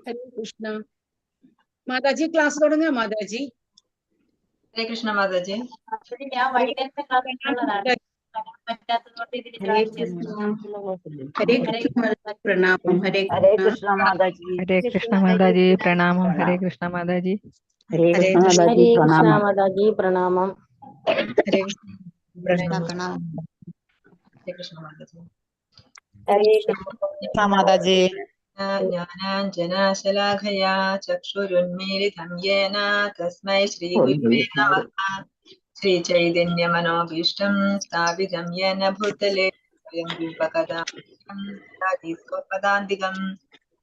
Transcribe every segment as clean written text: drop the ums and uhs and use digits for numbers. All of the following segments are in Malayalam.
ഹരേ കൃഷ്ണ. മാതാജി ക്ലാസ് തുടങ്ങാം. മാതാജി ഹരേ കൃഷ്ണ മാതാജി. ഞാൻ വൈകുന്നേരത്തെ ക്ലാസ്സിലുള്ളതാണ് പറ്റാത്തതുകൊണ്ട് ഇതിൽ ഹരേ കൃഷ്ണ പ്രണാമം. ഹരേ കൃഷ്ണ മാതാജി. ഹരേ കൃഷ്ണ മാതാജി പ്രണാമം. ഹരേ കൃഷ്ണ മാതാജി. ഹരേ കൃഷ്ണ മാതാജി പ്രണാമം. മാതാജി പ്രണാമം. ഹരേ പ്രണാമം. ഹരേ കൃഷ്ണ മാതാജി. ഹരേ കൃഷ്ണ മാതാജി. ജ്ഞാനാഞ്ജനശലാഖയാ ചക്ഷുരുന്മീലിതം യേന തസ്മൈ ശ്രീഗുരുവേ നമഃ. ശ്രീചൈതന്യമനോഭീഷ്ടം സ്ഥാപിതം യേന ഭൂതലേ സ്വയം രൂപകഥാന്തികം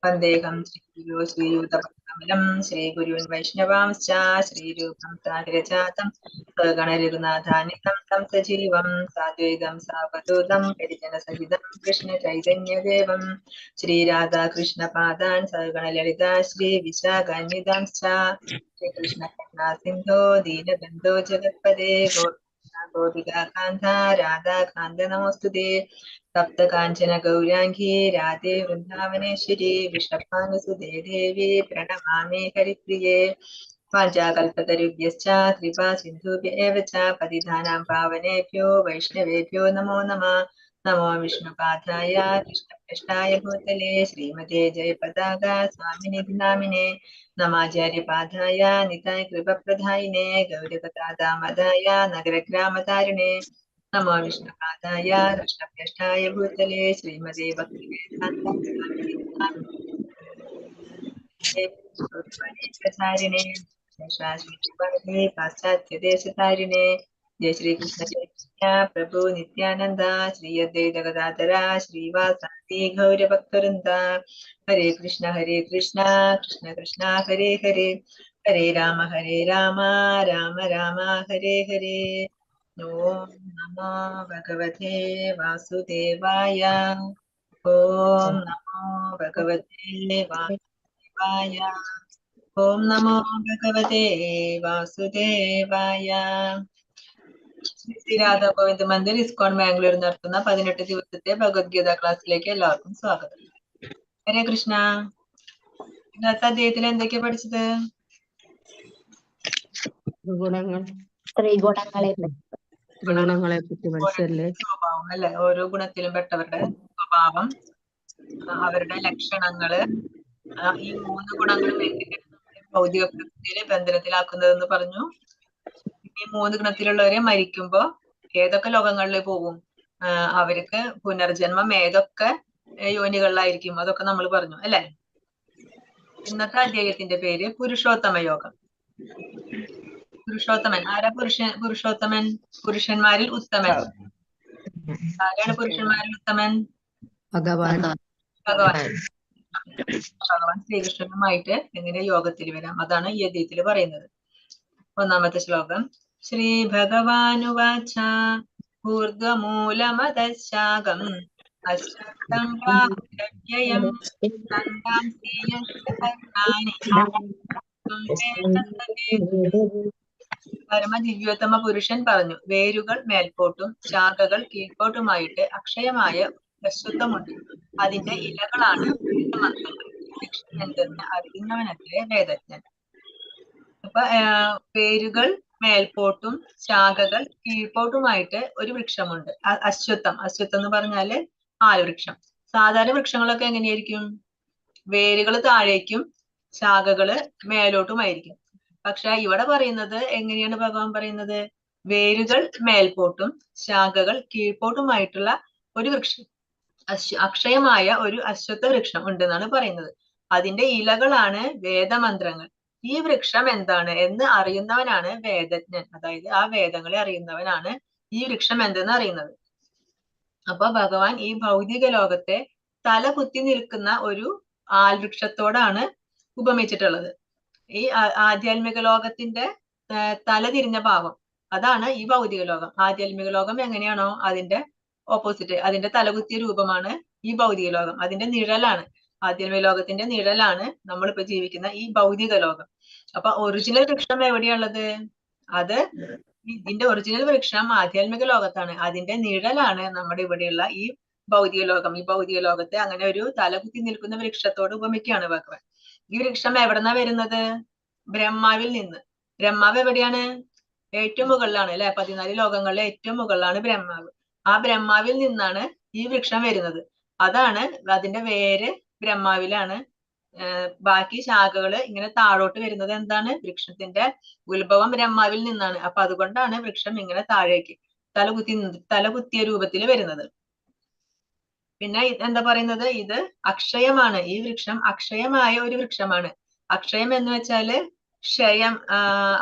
വന്ദേഹം ശ്രീഗുരോ ശ്രീയൂതപദകമലം ശ്രീഗുരുൻ വൈഷ്ണവാംശ്ച ശ്രീരൂപം സാഗ്രജാതം സഗണരഘുനാഥാനിതം തം സജീവം സാദ്വൈതം സാവധൂതം പരിജനസഹിതം കൃഷ്ണചൈതന്യദേവം ശ്രീരാധാകൃഷ്ണപാദാൻ സഗണലളിതാ ശ്രീവിശാഖാന്വിതാംശ്ച ശ്രീകൃഷ്ണകരുണാ സിന്ധോ ദീനബന്ധോ ജഗത്പദേ ഗോപികാകാന്ത രാധാകാന്ത നമോസ്തുതേ. സപ്തകാഞ്ചന ഗൗരാംഗീ രാധേ വൃന്ദാവനേശ്വരി വൃഷഭാനുസുതേ ദേവി പ്രണമാമി ഹരിപ്രിയേ. വാഞ്ചാകൽപതരുഭ്യശ്ച കൃപാ സിന്ധുഭ്യ ഏവ ച പതിതാനാം പാവനേഭ്യോ വൈഷ്ണവേഭ്യോ നമോ നമഃ. നമോ വിഷ്ണുപാദായ കൃഷ്ണപ്രഷ്ടായ ഭൂതലേ ശ്രീമതേ ജയപതാക സ്വാമിനിധി നാമിനെ. നമാചാര്യപാദായ നിതായ കൃപപ്രദായിനെ ഗൗരവതാദാമദായ നഗരഗ്രാമതാരിണേ. നമോ വിഷ്ണുപാദായ കൃഷ്ണപ്രഷ്ടായ ഭൂതലേ ശ്രീമതേ ഭക്തിവേദാന്താരിണേ പാശ്ചാത്യദേശതാരിണേ. ജയ ശ്രീകൃഷ്ണ ചൈതന്യ പ്രഭു നിത്യാനന്ദ ശ്രീ അദ്വൈത ഗദാധര ശ്രീവാസാദി ഗൗരഭക്തവൃന്ദ. ഹരേ കൃഷ്ണ കൃഷ്ണ കൃഷ്ണ ഹരേ ഹരേ ഹരേ രാമ രാമ രാമ ഹരേ ഹരേ. ഓം നമോ ഭഗവതേ വാസുദേവായ. ഓം നമോ ഭഗവതേ വാസുദേവായ. ഓം നമോ ഭഗവതേ വാസുദേവായ. ശ്രീ രാധാ ഗോവിന്ദ മന്ദിർ ഇസ്കോൺ ബാംഗ്ലൂർ നടത്തുന്ന 18 ദിവസത്തെ ഭഗവത്ഗീത ക്ലാസ്സിലേക്ക് എല്ലാവർക്കും സ്വാഗതം. ഹരേ കൃഷ്ണ. ഇന്നത്തെ അധ്യായത്തിൽ എന്തൊക്കെയാ പഠിച്ചത്? ഗുണങ്ങളെ പറ്റി പഠിച്ചല്ലേ? സ്വഭാവം അല്ലെ, ഓരോ ഗുണത്തിലും പെട്ടവരുടെ സ്വഭാവം, അവരുടെ ലക്ഷണങ്ങള്, ഈ 3 ഗുണങ്ങളും ഭൗതിക പ്രകൃതിയിലെ ബന്ധനത്തിലാക്കുന്നതെന്ന് പറഞ്ഞു. ഈ 3 ഗുണത്തിലുള്ളവരെ മരിക്കുമ്പോ ഏതൊക്കെ ലോകങ്ങളിൽ പോകും, അവർക്ക് പുനർജന്മം ഏതൊക്കെ യോനികളിലായിരിക്കും, അതൊക്കെ നമ്മൾ പറഞ്ഞു അല്ലെ. ഇന്നത്തെ അധ്യായത്തിന്റെ പേര് പുരുഷോത്തമ യോഗം. പുരുഷോത്തമൻ ആരാ? പുരുഷോത്തമൻ പുരുഷന്മാരിൽ ഉത്തമൻ. ആരാണ് പുരുഷന്മാരിൽ ഉത്തമൻ? ഭഗവാൻ. ഭഗവാൻ ശ്രീകൃഷ്ണനുമായിട്ട് എങ്ങനെ യോഗത്തിൽ വരാം, അതാണ് ഈ അധ്യായത്തിൽ പറയുന്നത്. ഒന്നാമത്തെ ശ്ലോകം. ശ്രീ ഭഗവാനുവാച ഊർധ്വമൂലമദശാകം അശ്വത്ഥം പ്രാഹുരവ്യയം പരമദിവ്യോത്തമ പുരുഷൻ പറഞ്ഞു, വേരുകൾ മേൽപോട്ടും ശാഖകൾ കീഴ്പോട്ടുമായിട്ട് അക്ഷയമായ അശ്വത്ഥമുണ്ട്. അതിന്റെ ഇലകളാണ് വേദമന്ത്രങ്ങൾ. എന്തെന്ന് അറിയുന്നവനത്രേ വേദജ്ഞൻ. അപ്പൊ വേരുകൾ മേൽപോട്ടും ശാഖകൾ കീഴ്പോട്ടുമായിട്ട് ഒരു വൃക്ഷമുണ്ട്, അശ്വത്ഥം. അശ്വത്ഥം എന്ന് പറഞ്ഞാല് ആൽവൃക്ഷം. സാധാരണ വൃക്ഷങ്ങളൊക്കെ എങ്ങനെയായിരിക്കും? വേരുകൾ താഴേക്കും ശാഖകള് മേലോട്ടുമായിരിക്കും. പക്ഷെ ഇവിടെ പറയുന്നത് എങ്ങനെയാണ്? ഭഗവാൻ പറയുന്നത് വേരുകൾ മേൽപോട്ടും ശാഖകൾ കീഴ്പോട്ടുമായിട്ടുള്ള ഒരു വൃക്ഷം, അക്ഷയമായ ഒരു അശ്വത്ഥ വൃക്ഷം ഉണ്ടെന്നാണ് പറയുന്നത്. അതിന്റെ ഇലകളാണ് വേദമന്ത്രങ്ങൾ. ഈ വൃക്ഷം എന്താണ് എന്ന് അറിയുന്നവനാണ് വേദജ്ഞൻ. അതായത് ആ വേദങ്ങളെ അറിയുന്നവനാണ് ഈ വൃക്ഷം എന്തെന്ന് അറിയുന്നത്. അപ്പൊ ഭഗവാൻ ഈ ഭൗതിക ലോകത്തെ തല കുത്തി നിൽക്കുന്ന ഒരു ആൽവൃക്ഷത്തോടാണ് ഉപമിച്ചിട്ടുള്ളത്. ഈ ആധ്യാത്മിക ലോകത്തിന്റെ തല തിരിഞ്ഞ ഭാവം, അതാണ് ഈ ഭൗതിക ലോകം. ആധ്യാത്മിക ലോകം എങ്ങനെയാണോ അതിന്റെ ഓപ്പോസിറ്റ്, അതിന്റെ തലകുത്തിയ രൂപമാണ് ഈ ഭൗതിക ലോകം. അതിന്റെ നിഴലാണ്, ആധ്യാത്മിക ലോകത്തിന്റെ നിഴലാണ് നമ്മളിപ്പോ ജീവിക്കുന്ന ഈ ഭൗതിക ലോകം. അപ്പൊ ഒറിജിനൽ വൃക്ഷം എവിടെയുള്ളത്? അത് ഇതിന്റെ ഒറിജിനൽ വൃക്ഷം ആധ്യാത്മിക ലോകത്താണ്. അതിന്റെ നിഴലാണ് നമ്മുടെ ഇവിടെയുള്ള ഈ ഭൗതിക ലോകം. ഈ ഭൗതിക ലോകത്തെ അങ്ങനെ ഒരു തലകുത്തി നിൽക്കുന്ന വൃക്ഷത്തോട് ഉപമിക്കുകയാണ് ഭഗവാൻ. ഈ വൃക്ഷം എവിടെന്നാ വരുന്നത്? ബ്രഹ്മാവിൽ നിന്ന്. ബ്രഹ്മാവ് എവിടെയാണ്? ഏറ്റവും മുകളിലാണ് അല്ലെ? 14 ലോകങ്ങളിലെ ഏറ്റവും മുകളിലാണ് ബ്രഹ്മാവ്. ആ ബ്രഹ്മാവിൽ നിന്നാണ് ഈ വൃക്ഷം വരുന്നത്. അതാണ് അതിന്റെ വേര് ബ്രഹ്മാവിലാണ്. ബാക്കി ശാഖകള് ഇങ്ങനെ താഴോട്ട് വരുന്നത് എന്താണ്? വൃക്ഷത്തിന്റെ ഉത്ഭവം ബ്രഹ്മാവിൽ നിന്നാണ്. അപ്പൊ അതുകൊണ്ടാണ് വൃക്ഷം ഇങ്ങനെ താഴേക്ക് തലകുത്തിയ രൂപത്തിൽ വരുന്നത്. പിന്നെ എന്താ പറയുന്നത്? ഇത് അക്ഷയമാണ്. ഈ വൃക്ഷം അക്ഷയമായ ഒരു വൃക്ഷമാണ്. അക്ഷയം എന്ന് വെച്ചാല് ക്ഷയം,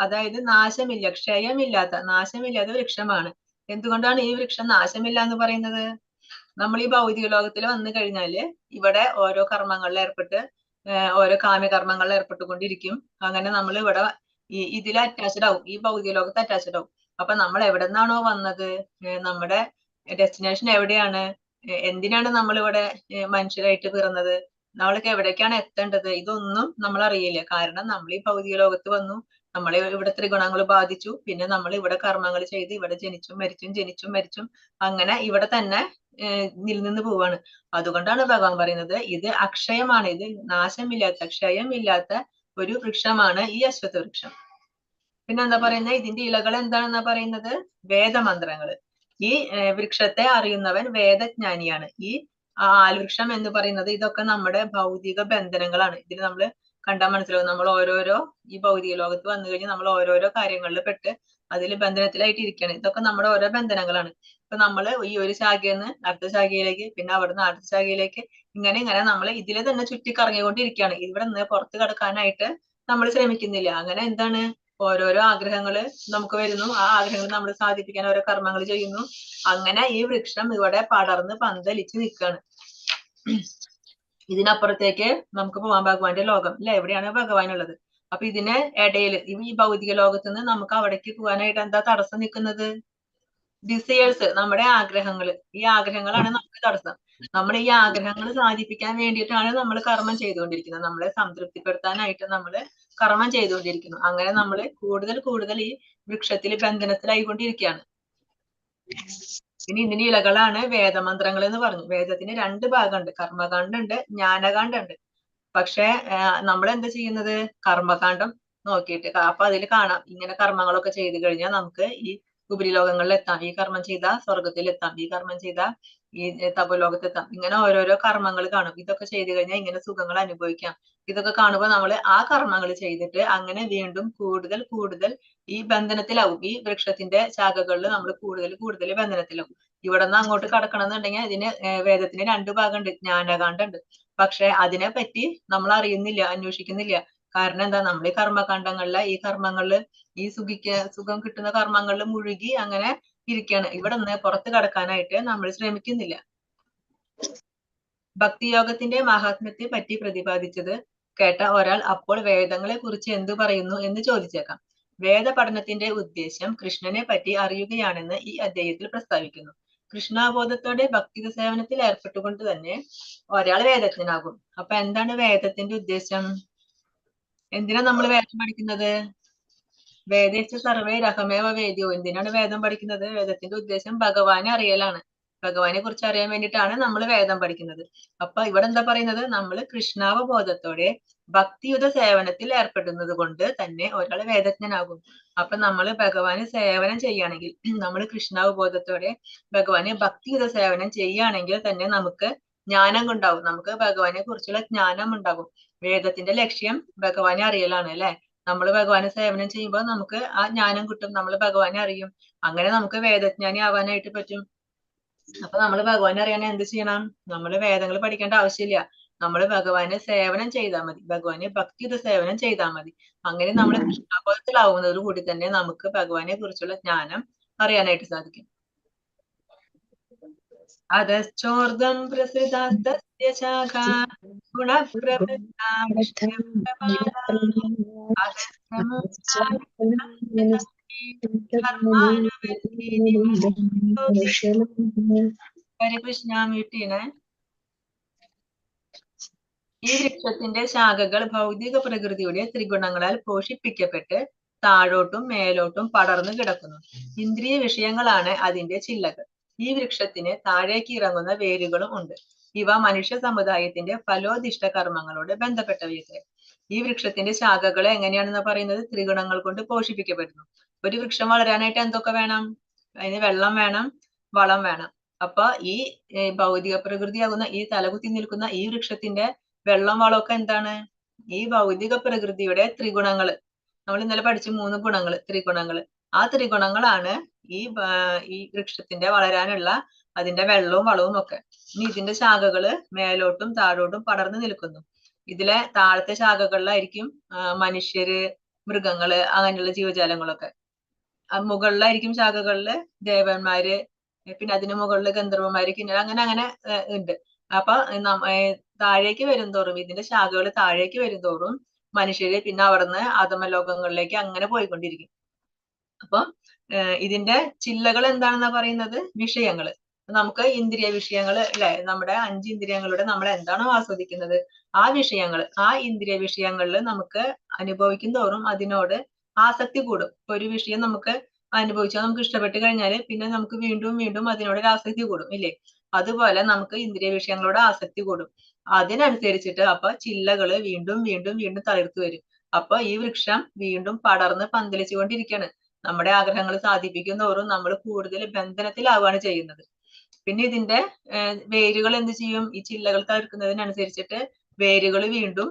അതായത് നാശമില്ല, ക്ഷയമില്ലാത്ത, നാശമില്ലാത്ത വൃക്ഷമാണ്. എന്തുകൊണ്ടാണ് ഈ വൃക്ഷം നാശമില്ല എന്ന് പറയുന്നത്? നമ്മൾ ഈ ഭൗതിക ലോകത്തിൽ വന്നു കഴിഞ്ഞാല് ഇവിടെ ഓരോ കർമ്മങ്ങളിൽ ഏർപ്പെട്ട് ഓരോ കാമ്യകർമ്മങ്ങളിൽ ഏർപ്പെട്ടുകൊണ്ടിരിക്കും. അങ്ങനെ നമ്മൾ ഇവിടെ ഇതിൽ അറ്റാച്ച്ഡ് ആവും, ഈ ഭൗതിക ലോകത്ത് അറ്റാച്ച്ഡ് ആവും. അപ്പൊ നമ്മൾ എവിടെ നിന്നാണോ വന്നത്, നമ്മുടെ ഡെസ്റ്റിനേഷൻ എവിടെയാണ്, എന്തിനാണ് നമ്മൾ ഇവിടെ മനുഷ്യരായിട്ട് പിറന്നത്, നമ്മൾക്ക് എവിടേക്കാണ് എത്തേണ്ടത്, ഇതൊന്നും നമ്മൾ അറിയില്ല. കാരണം നമ്മൾ ഈ ഭൗതിക ലോകത്ത് വന്നു, നമ്മളെ ഇവിടെ ത്രിഗുണങ്ങൾ ബാധിച്ചു, പിന്നെ നമ്മൾ ഇവിടെ കർമ്മങ്ങൾ ചെയ്ത് ഇവിടെ ജനിച്ചും മരിച്ചും ജനിച്ചും മരിച്ചും അങ്ങനെ ഇവിടെ തന്നെ നിലനിന്ന് പോവാണ്. അതുകൊണ്ടാണ് ഭഗവാൻ പറയുന്നത് ഇത് അക്ഷയമാണ്, ഇത് നാശമില്ലാത്ത, ക്ഷയമില്ലാത്ത ഒരു വൃക്ഷമാണ് ഈ അശ്വത്ഥ വൃക്ഷം. പിന്നെ എന്താ പറയുന്നത്? ഇതിന്റെ ഇലകൾ എന്താണെന്നാ പറയുന്നത്? വേദമന്ത്രങ്ങള്. ഈ വൃക്ഷത്തെ അറിയുന്നവൻ വേദജ്ഞാനിയാണ്. ഈ ആൽവൃക്ഷം എന്ന് പറയുന്നത് ഇതൊക്കെ നമ്മുടെ ഭൗതിക ബന്ധനങ്ങളാണ്. ഇതിന് നമ്മൾ കണ്ടാൽ മനസ്സിലാവും, നമ്മൾ ഓരോരോ ഈ ഭൗതിക ലോകത്ത് വന്നു കഴിഞ്ഞാൽ നമ്മൾ ഓരോരോ കാര്യങ്ങളിൽ പെട്ട് അതിൽ ബന്ധനത്തിലായിട്ട് ഇരിക്കുകയാണ്. ഇതൊക്കെ നമ്മുടെ ഓരോ ബന്ധനങ്ങളാണ്. ഇപ്പൊ നമ്മൾ ഈ ഒരു ശാഖയിൽ നിന്ന് അടുത്ത ശാഖയിലേക്ക്, പിന്നെ അവിടുന്ന് അടുത്ത ശാഖയിലേക്ക്, ഇങ്ങനെ നമ്മൾ ഇതിൽ തന്നെ ചുറ്റിക്കറങ്ങിക്കൊണ്ടിരിക്കുകയാണ്. ഇവിടെ നിന്ന് പുറത്ത് കടക്കാനായിട്ട് നമ്മൾ ശ്രമിക്കുന്നില്ല. അങ്ങനെ എന്താണ്? ഓരോരോ ആഗ്രഹങ്ങള് നമുക്ക് വരുന്നു, ആ ആഗ്രഹങ്ങൾ നമ്മൾ സാധിപ്പിക്കാൻ ഓരോ കർമ്മങ്ങൾ ചെയ്യുന്നു. അങ്ങനെ ഈ വൃക്ഷം ഇവിടെ പടർന്ന് പന്തലിച്ച് നിൽക്കുകയാണ്. ഇതിനപ്പുറത്തേക്ക് നമുക്ക് പോവാൻ ഭഗവാന്റെ ലോകം അല്ലെ? എവിടെയാണ് ഭഗവാൻ ഉള്ളത്? അപ്പൊ ഇതിന് ഇടയിൽ ഈ ഭൗതിക ലോകത്ത് നിന്ന് നമുക്ക് അവിടേക്ക് പോകാനായിട്ട് എന്താ തടസ്സം നിൽക്കുന്നത്? ഡിസയേഴ്സ്, നമ്മുടെ ആഗ്രഹങ്ങൾ. ഈ ആഗ്രഹങ്ങളാണ് നമുക്ക് തടസ്സം. നമ്മൾ ഈ ആഗ്രഹങ്ങൾ സാധിപ്പിക്കാൻ വേണ്ടിയിട്ടാണ് നമ്മൾ കർമ്മം ചെയ്തുകൊണ്ടിരിക്കുന്നത്. നമ്മളെ സംതൃപ്തിപ്പെടുത്താനായിട്ട് നമ്മൾ കർമ്മം ചെയ്തുകൊണ്ടിരിക്കുന്നു. അങ്ങനെ നമ്മൾ കൂടുതൽ ഈ വൃക്ഷത്തിൽ ബന്ധനത്തിലായിക്കൊണ്ടിരിക്കുകയാണ്. ഇനി ഇതിന്റെ ഇലകളാണ് വേദമന്ത്രങ്ങൾ എന്ന് പറഞ്ഞു. വേദത്തിന് 2 ഭാഗമുണ്ട്, കർമ്മകാണ്ഡുണ്ട്, ജ്ഞാനകാണ്ഡുണ്ട്. പക്ഷെ നമ്മൾ എന്താ ചെയ്യുന്നത്? കർമ്മകാണ്ഡം നോക്കിയിട്ട് അപ്പൊ അതിൽ കാണാം, ഇങ്ങനെ കർമ്മങ്ങളൊക്കെ ചെയ്തു കഴിഞ്ഞാൽ നമുക്ക് ഈ ഉപരിലോകങ്ങളിൽ എത്താം, ഈ കർമ്മം ചെയ്താൽ സ്വർഗത്തിൽ എത്താം, ഈ കർമ്മം ചെയ്താൽ ഈ തപോലോകത്തെത്താം. ഇങ്ങനെ ഓരോരോ കർമ്മങ്ങൾ കാണും. ഇതൊക്കെ ചെയ്തു കഴിഞ്ഞാൽ ഇങ്ങനെ സുഖങ്ങൾ അനുഭവിക്കാം. ഇതൊക്കെ കാണുമ്പോൾ നമ്മൾ ആ കർമ്മങ്ങൾ ചെയ്തിട്ട് അങ്ങനെ വീണ്ടും കൂടുതൽ ഈ ബന്ധനത്തിലാവും. ഈ വൃക്ഷത്തിന്റെ ശാഖകളിൽ നമ്മൾ കൂടുതൽ ബന്ധനത്തിലാവും. ഇവിടെ നിന്ന് അങ്ങോട്ട് കടക്കണം എന്നുണ്ടെങ്കിൽ ഇതിന് വേദത്തിന് 2 ഭാഗമുണ്ട്, ജ്ഞാനകാണ്ഡുണ്ട്. പക്ഷെ അതിനെ പറ്റി നമ്മൾ അറിയുന്നില്ല, അന്വേഷിക്കുന്നില്ല. കാരണം എന്താ? നമ്മൾ ഈ കർമ്മകാണ്ഡങ്ങളിലെ ഈ കർമ്മങ്ങളില് ഈ സുഖം കിട്ടുന്ന കർമ്മങ്ങളിൽ മുഴുകി അങ്ങനെ ഇരിക്കുകയാണ്. ഇവിടെ നിന്ന് പുറത്ത് കടക്കാനായിട്ട് നമ്മൾ ശ്രമിക്കുന്നില്ല. ഭക്തിയോഗത്തിന്റെ മഹാത്മ്യത്തെ പറ്റി പ്രതിപാദിച്ചത് കേട്ട ഒരാൾ അപ്പോൾ വേദങ്ങളെ കുറിച്ച് എന്തു പറയുന്നു എന്ന് ചോദിച്ചേക്കാം. വേദ പഠനത്തിന്റെ ഉദ്ദേശം കൃഷ്ണനെ പറ്റി അറിയുകയാണെന്ന് ഈ അധ്യായത്തിൽ പ്രസ്താവിക്കുന്നു. കൃഷ്ണാബോധത്തോടെ ഭക്തി സേവനത്തിൽ ഏർപ്പെട്ടുകൊണ്ട് തന്നെ ഒരാൾ വേദജ്ഞനാകും. അപ്പൊ എന്താണ് വേദത്തിന്റെ ഉദ്ദേശം? എന്തിനാ നമ്മൾ വേദം പഠിക്കുന്നത്? വേദേച്ച സർവേ രഹമേവ വേദ്യോ. എന്തിനാണ് വേദം പഠിക്കുന്നത്? വേദത്തിന്റെ ഉദ്ദേശം ഭഗവാനെ അറിയലാണ്. ഭഗവാനെ കുറിച്ച് അറിയാൻ വേണ്ടിയിട്ടാണ് നമ്മൾ വേദം പഠിക്കുന്നത്. അപ്പൊ ഇവിടെ എന്താ പറയുന്നത്? നമ്മൾ കൃഷ്ണാവബോധത്തോടെ ഭക്തിയുത സേവനത്തിൽ ഏർപ്പെടുന്നത് കൊണ്ട് തന്നെ ഒരാൾ വേദജ്ഞനാകും. അപ്പൊ നമ്മൾ ഭഗവാന് സേവനം ചെയ്യുകയാണെങ്കിൽ, നമ്മൾ കൃഷ്ണാവബോധത്തോടെ ഭഗവാന് ഭക്തിയുത സേവനം ചെയ്യുകയാണെങ്കിൽ തന്നെ നമുക്ക് ജ്ഞാനം ഉണ്ടാവും, നമുക്ക് ഭഗവാനെ കുറിച്ചുള്ള ജ്ഞാനം ഉണ്ടാകും. വേദത്തിന്റെ ലക്ഷ്യം ഭഗവാനെ അറിയലാണ് അല്ലെ? നമ്മൾ ഭഗവാനെ സേവനം ചെയ്യുമ്പോൾ നമുക്ക് ആ ജ്ഞാനം കിട്ടും, നമ്മൾ ഭഗവാനെ അറിയും. അങ്ങനെ നമുക്ക് വേദജ്ഞാനി ആവാനായിട്ട് പറ്റും. അപ്പൊ നമ്മൾ ഭഗവാനെ അറിയാൻ എന്ത് ചെയ്യണം? നമ്മൾ വേദങ്ങൾ പഠിക്കേണ്ട ആവശ്യമില്ല, നമ്മൾ ഭഗവാനെ സേവനം ചെയ്താൽ മതി, ഭഗവാനെ ഭക്തിയുത സേവനം ചെയ്താൽ മതി. അങ്ങനെ നമ്മൾ കൃഷ്ണാബോധത്തിലാവുന്നതോടു കൂടി തന്നെ നമുക്ക് ഭഗവാനെ കുറിച്ചുള്ള ജ്ഞാനം അറിയാനായിട്ട് സാധിക്കും. അധശ്ചോർദ്ധ്വം പ്രസൃതാസ്തസ്യ ശാഖാ ഗുണപ്രവൃത്താ ഹരേ കൃഷ്ണ. വീട്ടീന് ഈ വൃക്ഷത്തിന്റെ ശാഖകൾ ഭൗതിക പ്രകൃതിയുടെ ത്രിഗുണങ്ങളാൽ പോഷിപ്പിക്കപ്പെട്ട് താഴോട്ടും മേലോട്ടും പടർന്നു കിടക്കുന്നു. ഇന്ദ്രിയ വിഷയങ്ങളാണ് അതിന്റെ ചില്ലകൾ. ഈ വൃക്ഷത്തിന് താഴേക്ക് ഇറങ്ങുന്ന വേരുകളും ഉണ്ട്. ഇവ മനുഷ്യ സമുദായത്തിന്റെ ഫലോദിഷ്ട കർമ്മങ്ങളോട് ബന്ധപ്പെട്ടവയത്രേ. ഈ വൃക്ഷത്തിന്റെ ശാഖകളെ എങ്ങനെയാണെന്ന് പറയുന്നത്? ത്രിഗുണങ്ങൾ കൊണ്ട് പോഷിപ്പിക്കപ്പെടുന്നു. ഒരു വൃക്ഷം വളരാനായിട്ട് എന്തൊക്കെ വേണം? അതിന് വെള്ളം വേണം, വളം വേണം. അപ്പൊ ഈ ഭൗതിക പ്രകൃതിയാകുന്ന ഈ തലകുത്തി നിൽക്കുന്ന ഈ വൃക്ഷത്തിന്റെ വെള്ളം വളമൊക്കെ എന്താണ്? ഈ ഭൗതിക പ്രകൃതിയുടെ ത്രിഗുണങ്ങള്. നമ്മൾ ഇന്നലെ പഠിച്ച 3 ഗുണങ്ങള്, ത്രിഗുണങ്ങള്. ആ ത്രിഗുണങ്ങളാണ് ഈ വൃക്ഷത്തിന്റെ വളരാനുള്ള അതിന്റെ വെള്ളവും വളവും ഒക്കെ. ഇനി ഇതിന്റെ ശാഖകള് മേലോട്ടും താഴോട്ടും പടർന്നു നിൽക്കുന്നു. ഇതിലെ താഴത്തെ ശാഖകളിലായിരിക്കും മനുഷ്യര്, മൃഗങ്ങള്, അങ്ങനെയുള്ള ജീവജാലങ്ങളൊക്കെ. മുകളിലായിരിക്കും ശാഖകളില് ദേവന്മാര്, പിന്നെ അതിന് മുകളില് ഗന്ധർവന്മാര്, കിന്നര, അങ്ങനെ അങ്ങനെ ഉണ്ട്. അപ്പൊ താഴേക്ക് വരുംതോറും, ഇതിന്റെ ശാഖകൾ താഴേക്ക് വരുംതോറും മനുഷ്യര് പിന്നെ അവിടുന്ന് അധമലോകങ്ങളിലേക്ക് അങ്ങനെ പോയിക്കൊണ്ടിരിക്കും. അപ്പൊ ഇതിന്റെ ചില്ലകൾ എന്താണെന്നാ പറയുന്നത്? വിഷയങ്ങള്. നമുക്ക് ഇന്ദ്രിയ വിഷയങ്ങൾ അല്ലെ, നമ്മുടെ 5 ഇന്ദ്രിയങ്ങളുടെ നമ്മൾ എന്താണോ ആസ്വദിക്കുന്നത് ആ വിഷയങ്ങൾ, ആ ഇന്ദ്രിയ വിഷയങ്ങളിൽ നമുക്ക് അനുഭവിക്കും തോറും അതിനോട് ആസക്തി കൂടും. ഒരു വിഷയം നമുക്ക് അനുഭവിച്ചാൽ നമുക്ക് ഇഷ്ടപ്പെട്ട് കഴിഞ്ഞാൽ പിന്നെ നമുക്ക് വീണ്ടും വീണ്ടും അതിനോട് ഒരു ആസക്തി കൂടും ഇല്ലേ? അതുപോലെ നമുക്ക് ഇന്ദ്രിയ വിഷയങ്ങളോട് ആസക്തി കൂടും. അതിനനുസരിച്ചിട്ട് അപ്പൊ ചില്ലകള് വീണ്ടും വീണ്ടും വീണ്ടും തളിർത്തു വരും. അപ്പൊ ഈ വൃക്ഷം വീണ്ടും പടർന്ന് പന്തലിച്ചുകൊണ്ടിരിക്കുകയാണ്. നമ്മുടെ ആഗ്രഹങ്ങൾ സാധിപ്പിക്കും തോറും നമ്മൾ കൂടുതൽ ബന്ധനത്തിലാവുകയാണ് ചെയ്യുന്നത്. പിന്നെ ഇതിന്റെ വേരുകൾ എന്ത് ചെയ്യും? ഈ ചില്ലകൾ തളിർക്കുന്നതിനനുസരിച്ചിട്ട് വേരുകൾ വീണ്ടും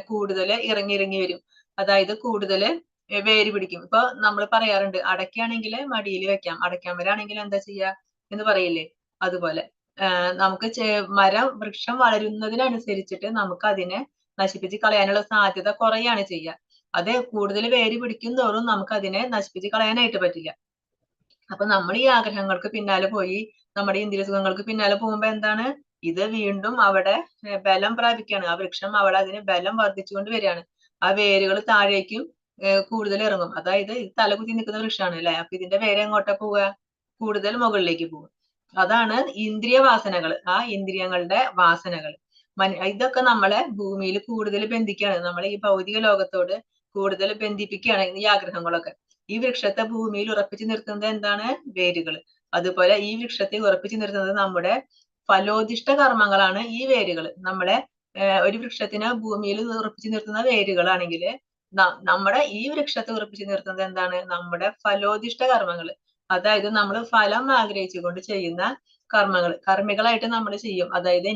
കൂടുതൽ ഇറങ്ങി വരും. അതായത് കൂടുതൽ വേര് പിടിക്കും. ഇപ്പൊ നമ്മൾ പറയാറുണ്ട് അടയ്ക്കാണെങ്കിൽ മടിയിൽ വെക്കാം, അടയ്ക്കാമരാണെങ്കിൽ എന്താ ചെയ്യാ എന്ന് പറയില്ലേ? അതുപോലെ നമുക്ക് വൃക്ഷം വളരുന്നതിനനുസരിച്ചിട്ട് നമുക്ക് അതിനെ നശിപ്പിച്ച് കളയാനുള്ള സാധ്യത കുറയാണ് ചെയ്യുക. അത് കൂടുതൽ വേര് പിടിക്കും തോറും നമുക്ക് അതിനെ നശിപ്പിച്ച് കളയാനായിട്ട് പറ്റില്ല. അപ്പൊ നമ്മൾ ഈ ആഗ്രഹങ്ങൾക്ക് പിന്നാലെ പോയി നമ്മുടെ ഇന്ദ്രിയ സുഖങ്ങൾക്ക് പിന്നാലെ പോകുമ്പോ എന്താണ്? ഇത് വീണ്ടും അവിടെ ബലം പ്രാപിക്കുകയാണ്. ആ വൃക്ഷം അവിടെ അതിന് ബലം വർദ്ധിച്ചുകൊണ്ട് വരികയാണ്. ആ വേരുകൾ താഴേക്കും കൂടുതൽ ഇറങ്ങും. അതായത് ഇത് തലകുത്തി നിൽക്കുന്ന വൃക്ഷമാണ് അല്ലെ? അപ്പൊ ഇതിന്റെ വേര് എങ്ങോട്ടാ പോവുക? കൂടുതൽ മുകളിലേക്ക് പോകും. അതാണ് ഇന്ദ്രിയ വാസനകൾ. ആ ഇന്ദ്രിയങ്ങളുടെ വാസനകൾ ഇതൊക്കെ നമ്മളെ ഭൂമിയിൽ കൂടുതൽ ബന്ധിക്കുകയാണ്. നമ്മളെ ഈ ഭൗതിക ലോകത്തോട് കൂടുതൽ ബന്ധിപ്പിക്കുകയാണ് ഈ ആഗ്രഹങ്ങളൊക്കെ. ഈ വൃക്ഷത്തെ ഭൂമിയിൽ ഉറപ്പിച്ചു നിർത്തുന്നത് എന്താണ്? വേരുകൾ. അതുപോലെ ഈ വൃക്ഷത്തെ ഉറപ്പിച്ചു നിർത്തുന്നത് നമ്മുടെ ഫലോദിഷ്ട കർമ്മങ്ങളാണ് ഈ വേരുകൾ. നമ്മളെ ഒരു വൃക്ഷത്തിന് ഭൂമിയിൽ ഉറപ്പിച്ചു നിർത്തുന്ന വേരുകളാണെങ്കിൽ നമ്മുടെ ഈ വൃക്ഷത്തെ ഉറപ്പിച്ചു നിർത്തുന്നത് എന്താണ്? നമ്മുടെ ഫലോദിഷ്ട കർമ്മങ്ങൾ. അതായത് നമ്മൾ ഫലം ആഗ്രഹിച്ചുകൊണ്ട് ചെയ്യുന്ന കർമ്മങ്ങൾ, കർമ്മികളായിട്ട് നമ്മൾ ചെയ്യും. അതായത്